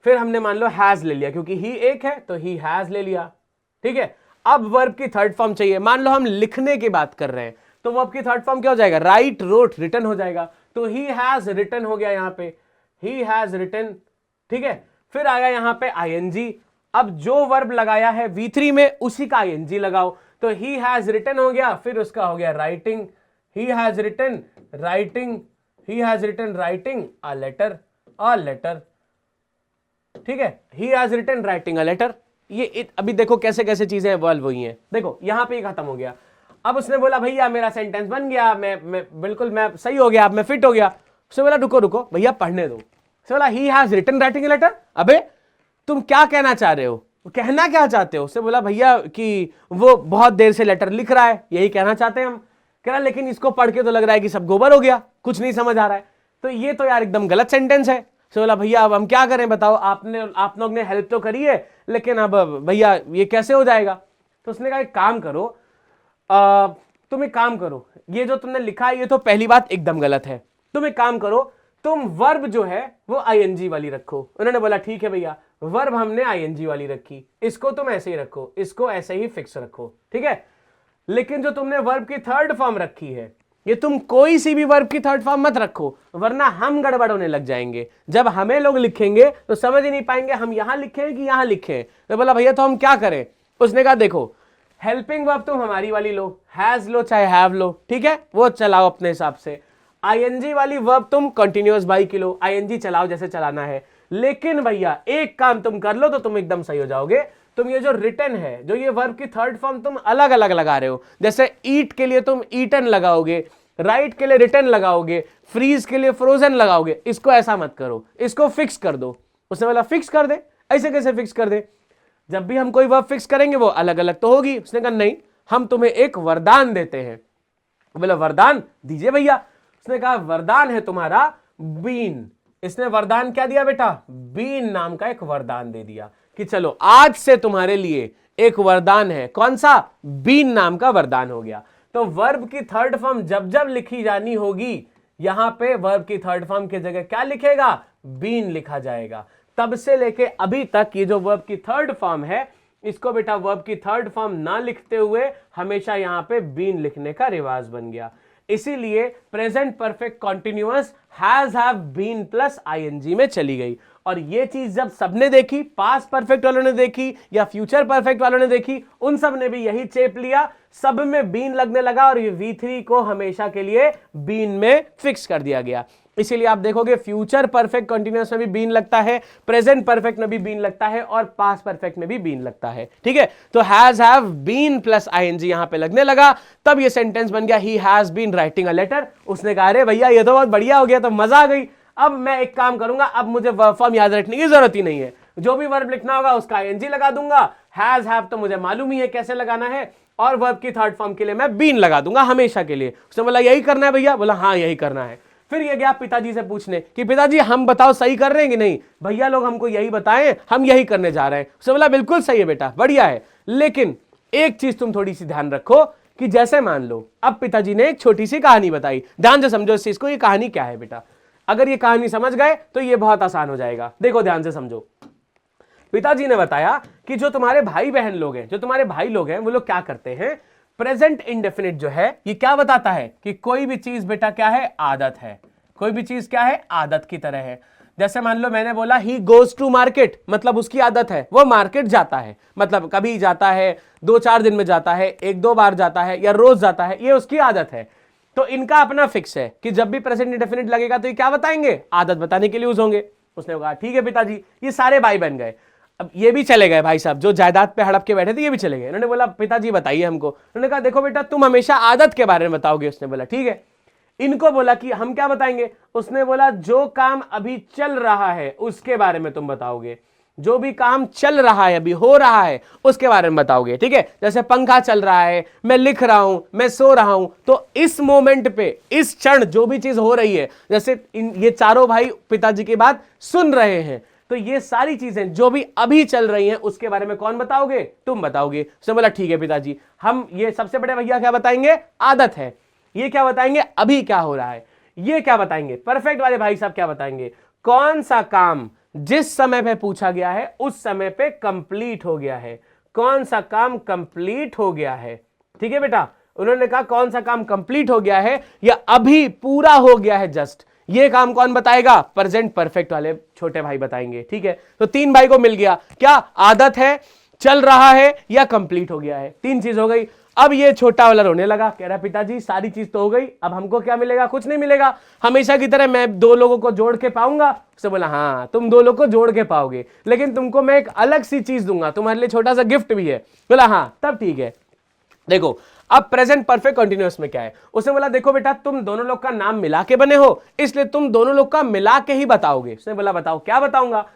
फिर हमने मान लो हैज ले लिया, क्योंकि ही एक है तो ही हैज ले लिया, ठीक है। अब वर्ब की थर्ड फॉर्म चाहिए, मान लो हम लिखने की बात कर रहे हैं, तो वर्ब की थर्ड फॉर्म क्या हो जाएगा, राइट, रोट, रिटन हो जाएगा। तो ही हैज रिटन हो गया यहां पे, ही हैज रिटन, ठीक है। फिर आया यहां पे आईएनजी। अब जो वर्ब लगाया है V3 में उसी का आईएनजी लगाओ, तो ही हैज रिटन हो गया, फिर उसका हो गया writing, he has written writing, he has written writing a letter, ठीक है। He has written writing a letter. ये अभी देखो कैसे कैसे चीजें इवॉल्व हुई हैं। देखो यहां पे खत्म हो गया। अब उसने बोला भैया मेरा सेंटेंस बन गया, मैं बिल्कुल मैं सही हो गया, अब मैं फिट हो गया। उसने बोला रुको भैया पढ़ने दो। उसने बोला he has written writing a letter. अबे तुम क्या कहना चाह रहे हो, कहना क्या चाहते हो। उसने बोला भैया कि वो बहुत देर से लेटर लिख रहा है, यही कहना चाहते हैं हम। कह रहा लेकिन इसको पढ़ के तो लग रहा है कि सब गोबर हो गया, कुछ नहीं समझ आ रहा है। तो ये तो यार एकदम गलत सेंटेंस है। तो बोला भैया अब हम क्या करें बताओ, आप लोग ने हेल्प तो करी है, लेकिन अब भैया ये कैसे हो जाएगा। तो उसने कहा एक काम करो, तुम एक काम करो, ये जो तुमने लिखा है ये तो पहली बात एकदम गलत है। तुम एक काम करो, तुम वर्ब जो है वो आईएनजी वाली रखो। उन्होंने बोला ठीक है भैया, वर्ब हमने आईएनजी वाली रखी, इसको तुम ऐसे ही रखो, इसको ऐसे ही फिक्स रखो, ठीक है। लेकिन जो तुमने वर्ब की थर्ड फॉर्म रखी है, ये तुम कोई सी भी वर्ब की थर्ड फॉर्म मत रखो, वरना हम गड़बड़ होने लग जाएंगे। जब हमें लोग लिखेंगे तो समझ ही नहीं पाएंगे हम यहां लिखे कि यहां लिखे। तो बोला भैया तो हम क्या करें। उसने कहा देखो हेल्पिंग वर्ब तुम हमारी वाली लो, हैज लो चाहे हैव लो, ठीक है, वो चलाओ अपने हिसाब से। आईएनजी वाली वर्ब तुम कंटिन्यूअस बाई की लो, आईएनजी चलाओ जैसे चलाना है। लेकिन भैया एक काम तुम कर लो तो तुम एकदम सही हो जाओगे। तुम ये जो रिटन है, जो ये वर्ब की थर्ड फॉर्म तुम अलग अलग लगा रहे हो, जैसे ईट के लिए तुम ईटन लगाओगे, राइट के लिए रिटन लगाओगे, फ्रीज के लिए फ्रोजन लगाओगे, इसको ऐसा मत करो, इसको फिक्स कर दो। उसने बोला फिक्स कर दे। ऐसे कैसे फिक्स कर दे, जब भी हम कोई वर्ब फिक्स करेंगे वो अलग अलग तो होगी। उसने कहा नहीं, हम तुम्हें एक वरदान देते हैं। बोला वरदान दीजिए भैया। उसने कहा वरदान है तुम्हारा बीन। इसने वरदान क्या दिया बेटा, बीन नाम का एक वरदान दे दिया कि चलो आज से तुम्हारे लिए एक वरदान है। कौन सा, बीन नाम का वरदान हो गया। तो वर्ब की थर्ड फॉर्म जब जब लिखी जानी होगी, यहां पे वर्ब की थर्ड फॉर्म की जगह क्या लिखेगा, बीन लिखा जाएगा। तब से लेके अभी तक ये जो वर्ब की थर्ड फॉर्म है, इसको बेटा वर्ब की थर्ड फॉर्म ना लिखते हुए हमेशा यहां पे बीन लिखने का रिवाज बन गया। इसीलिए present perfect continuous has have been plus ING में चली गई। और ये चीज जब सबने देखी, पास्ट परफेक्ट वालों ने देखी या फ्यूचर परफेक्ट वालों ने देखी, उन सब ने भी यही चेप लिया, सब में बीन लगने लगा और ये V3 को हमेशा के लिए बीन में फिक्स कर दिया गया। इसीलिए आप देखोगे फ्यूचर परफेक्ट कंटीन्यूअस में भी बीन लगता है, प्रेजेंट परफेक्ट में भी बीन लगता है और पास्ट परफेक्ट में भी बीन लगता है, ठीक है। तो has have been plus ING यहां पे लगने लगा, तब ये सेंटेंस बन गया he has been writing a letter. उसने कहा अरे भैया ये तो बहुत बढ़िया हो गया, तो मजा आ गई। अब मैं एक काम करूंगा, अब मुझे वर्ब फॉर्म याद रखने की जरूरत ही नहीं है, जो भी वर्ब लिखना होगा उसका आईएनजी लगा दूंगा, हैज हैव तो मुझे मालूम ही है कैसे लगाना है, और वर्ब की थर्ड फॉर्म के लिए मैं बीन लगा दूंगा हमेशा के लिए। उसने बोला यही करना है भैया, बोला हाँ यही करना है। फिर ये गया पिताजी से पूछने कि पिताजी हम बताओ सही कर रहे हैं कि नहीं, भैया लोग हमको यही बताएं, हम यही करने जा रहे हैं। उसने बोला बिल्कुल सही है बेटा, बढ़िया है, लेकिन एक चीज तुम थोड़ी सी ध्यान रखो कि जैसे मान लो अब पिताजी ने एक छोटी सी कहानी बताई, ध्यान से समझो इस चीज को, ये कहानी क्या है बेटा। अगर ये कहानी समझ गए तो ये बहुत आसान हो जाएगा। देखो ध्यान से समझो। पिताजी ने बताया कि जो तुम्हारे भाई बहन लोग हैं, जो तुम्हारे भाई लोग हैं, वो लोग क्या करते हैं, प्रेजेंट इंडेफिनिट जो है ये क्या बताता है कि कोई भी चीज बेटा क्या है, आदत है। कोई भी चीज क्या है, आदत की तरह है। जैसे मान लो मैंने बोला ही गोज टू मार्केट, मतलब उसकी आदत है, वो मार्केट जाता है, मतलब कभी जाता है, 2-4 दिन में जाता है, 1-2 बार जाता है या रोज जाता है, ये उसकी आदत है। तो इनका अपना फिक्स है कि जब भी प्रेजेंट इंडेफिनिट लगेगा तो ये क्या बताएंगे, आदत बताने के लिए यूज होंगे। उसने कहा ठीक है पिताजी। ये सारे भाई बन गए। अब ये भी चले गए भाई साहब, जो जायदाद पे हड़प के बैठे थे ये भी चले गए। उन्होंने बोला पिताजी बताइए हमको। उन्होंने कहा देखो बेटा तुम हमेशा आदत के बारे में बताओगे। उसने बोला ठीक है। इनको बोला कि हम क्या बताएंगे। उसने बोला जो काम अभी चल रहा है उसके बारे में तुम बताओगे, जो भी काम चल रहा है, अभी हो रहा है, उसके बारे में बताओगे। ठीक है, जैसे पंखा चल रहा है, मैं लिख रहा हूं, मैं सो रहा हूं, तो इस मोमेंट पे, इस क्षण जो भी चीज हो रही है, जैसे ये चारों भाई पिताजी की बात सुन रहे हैं, तो ये सारी चीजें जो भी अभी चल रही हैं उसके बारे में कौन बताओगे, तुम बताओगे। उसने बोला ठीक है पिताजी। हम ये सबसे बड़े भैया क्या बताएंगे, आदत है। ये क्या बताएंगे, अभी क्या हो रहा है। ये क्या बताएंगे, परफेक्ट वाले भाई साहब क्या बताएंगे, कौन सा काम जिस समय पे पूछा गया है उस समय पे कंप्लीट हो गया है, कौन सा काम कंप्लीट हो गया है। ठीक है बेटा, उन्होंने कहा कौन सा काम कंप्लीट हो गया है या अभी पूरा हो गया है जस्ट, ये काम कौन बताएगा, प्रेजेंट परफेक्ट वाले छोटे भाई बताएंगे। ठीक है, तो 3 भाई को मिल गया, क्या आदत है, चल रहा है या कंप्लीट हो गया है, 3 चीज हो गई। अब ये छोटा वाला रोने लगा, कह रहा पिताजी सारी चीज तो हो गई, अब हमको क्या मिलेगा, कुछ नहीं मिलेगा, हमेशा की तरह मैं 2 लोगों को जोड़ के पाऊंगा। उसने बोला हाँ तुम 2 लोग को जोड़ के पाओगे, लेकिन तुमको मैं एक अलग सी चीज दूंगा, तुम्हारे लिए छोटा सा गिफ्ट भी है। बोला हाँ तब ठीक है। देखो अब प्रेजेंट परफेक्ट कंटीन्यूअस में क्या है। उसने बोला देखो बेटा तुम दोनों लोग का नाम मिला के बने हो, इसलिए तुम दोनों लोग का मिला के ही बताओगे। उसने बोला बताओ क्या बताऊंगा।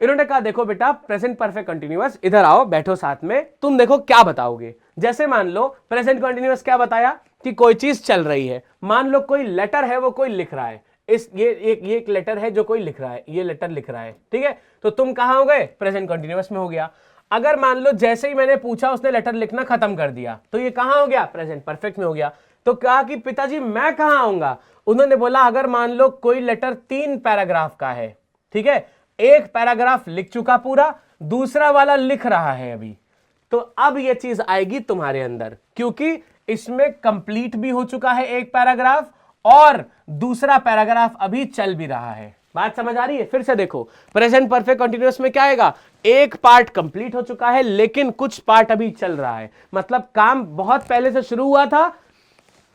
इन्होंने कहा देखो बेटा प्रेजेंट परफेक्ट कंटीन्यूअस, इधर आओ बैठो साथ में, तुम देखो क्या बताओगे। जैसे मान लो प्रेजेंट कंटीन्यूअस क्या बताया कि कोई चीज चल रही है, मान लो कोई लेटर है वो कोई लिख रहा है, ये एक लेटर है जो कोई लिख रहा है, ये लेटर लिख रहा है। ठीक है, तो तुम कहां हो गए, प्रेजेंट कंटीन्यूअस में हो गया। अगर मान लो जैसे ही मैंने पूछा उसने लेटर लिखना खत्म कर दिया, तो ये कहां हो गया, प्रेजेंट परफेक्ट में हो गया। तो कहा कि पिताजी मैं कहां आऊंगा। उन्होंने बोला अगर मान लो कोई लेटर 3 पैराग्राफ का है, ठीक है, एक पैराग्राफ लिख चुका पूरा, दूसरा वाला लिख रहा है अभी, तो अब ये चीज आएगी तुम्हारे अंदर, क्योंकि इसमें कंप्लीट भी हो चुका है एक पैराग्राफ और दूसरा पैराग्राफ अभी चल भी रहा है। बात समझ आ रही है। फिर से देखो प्रेजेंट परफेक्ट कंटीन्यूअस में क्या आएगा, एक पार्ट कंप्लीट हो चुका है लेकिन कुछ पार्ट अभी चल रहा है, मतलब काम बहुत पहले से शुरू हुआ था,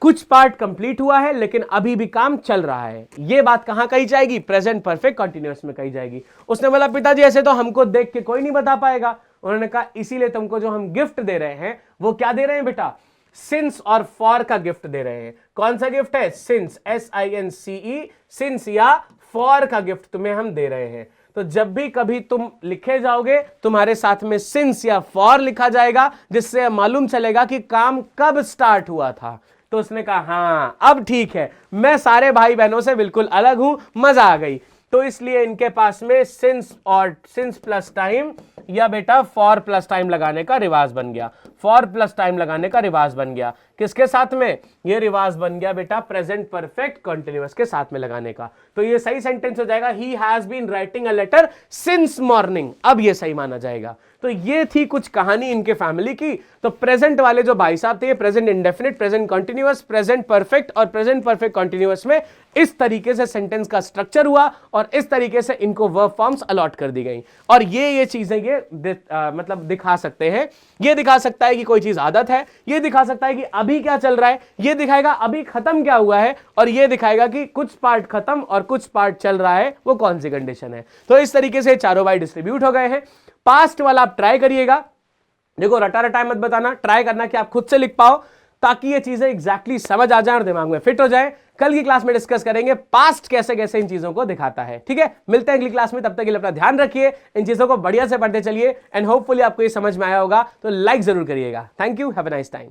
कुछ पार्ट कंप्लीट हुआ है लेकिन अभी भी काम चल रहा है। ये बात कहां कही जाएगी, प्रेजेंट परफेक्ट कंटीन्यूअस में कही जाएगी। उसने बोला पिताजी ऐसे तो हमको देख के कोई नहीं बता पाएगा। उन्होंने कहा इसीलिए तुमको जो हम गिफ्ट दे रहे हैं वो क्या दे रहे हैं बेटा, सिंस और फॉर का गिफ्ट दे रहे हैं। कौन सा गिफ्ट है, सिंस, SINCE, सिंस या फॉर का गिफ्ट तुम्हें हम दे रहे हैं। तो जब भी कभी तुम लिखे जाओगे तुम्हारे साथ में सिंस या फॉर लिखा जाएगा, जिससे मालूम चलेगा कि काम कब स्टार्ट हुआ था। तो उसने कहा हाँ अब ठीक है, मैं सारे भाई बहनों से बिल्कुल अलग हूं, मजा आ गई। तो इसलिए इनके पास में सिंस और सिंस प्लस टाइम या बेटा फॉर प्लस टाइम लगाने का रिवाज बन गया, फॉर प्लस टाइम लगाने का रिवाज बन गया। किसके साथ में, ये रिवाज बन गया बेटा प्रेजेंट परफेक्ट कंटीन्यूअस के साथ में लगाने का। तो ये सही सेंटेंस हो जाएगा, he has been writing a letter since morning, अब ये सही माना जाएगा। तो ये थी कुछ कहानी इनके फैमिली की। तो प्रेजेंट वाले जो भाई साहब थे, present indefinite, present continuous, present perfect और प्रेजेंट परफेक्ट कंटीन्यूअस में इस तरीके से सेंटेंस का स्ट्रक्चर हुआ और इस तरीके से इनको वर्ब फॉर्म्स अलॉट कर दी गई। और ये चीजें ये मतलब दिखा सकते हैं, ये दिखा सकता है कि कोई चीज आदत है, ये दिखा सकता है कि अभी क्या चल रहा है, ये दिखाएगा अभी खत्म क्या हुआ है, और ये दिखाएगा कि कुछ पार्ट खत्म और कुछ पार्ट चल रहा है, वो कौन सी कंडीशन है। तो इस तरीके से चारों बाई डिस्ट्रीब्यूट हो गए हैं। पास्ट वाला आप ट्राई करिएगा, देखो रटा रटाए मत बताना, ट्राई करना कि आप खुद से लिख पाओ, ताकि ये चीजें एग्जैक्टली समझ आ जाए और दिमाग में फिट हो जाए। कल की क्लास में डिस्कस करेंगे पास्ट कैसे कैसे इन चीजों को दिखाता है। ठीक है, मिलते हैं अगली क्लास में, तब तक के लिए अपना ध्यान रखिए, इन चीजों को बढ़िया से पढ़ते चलिए एंड होपफुली आपको ये समझ में आया होगा। तो लाइक जरूर करिएगा। Thank you, have a nice time.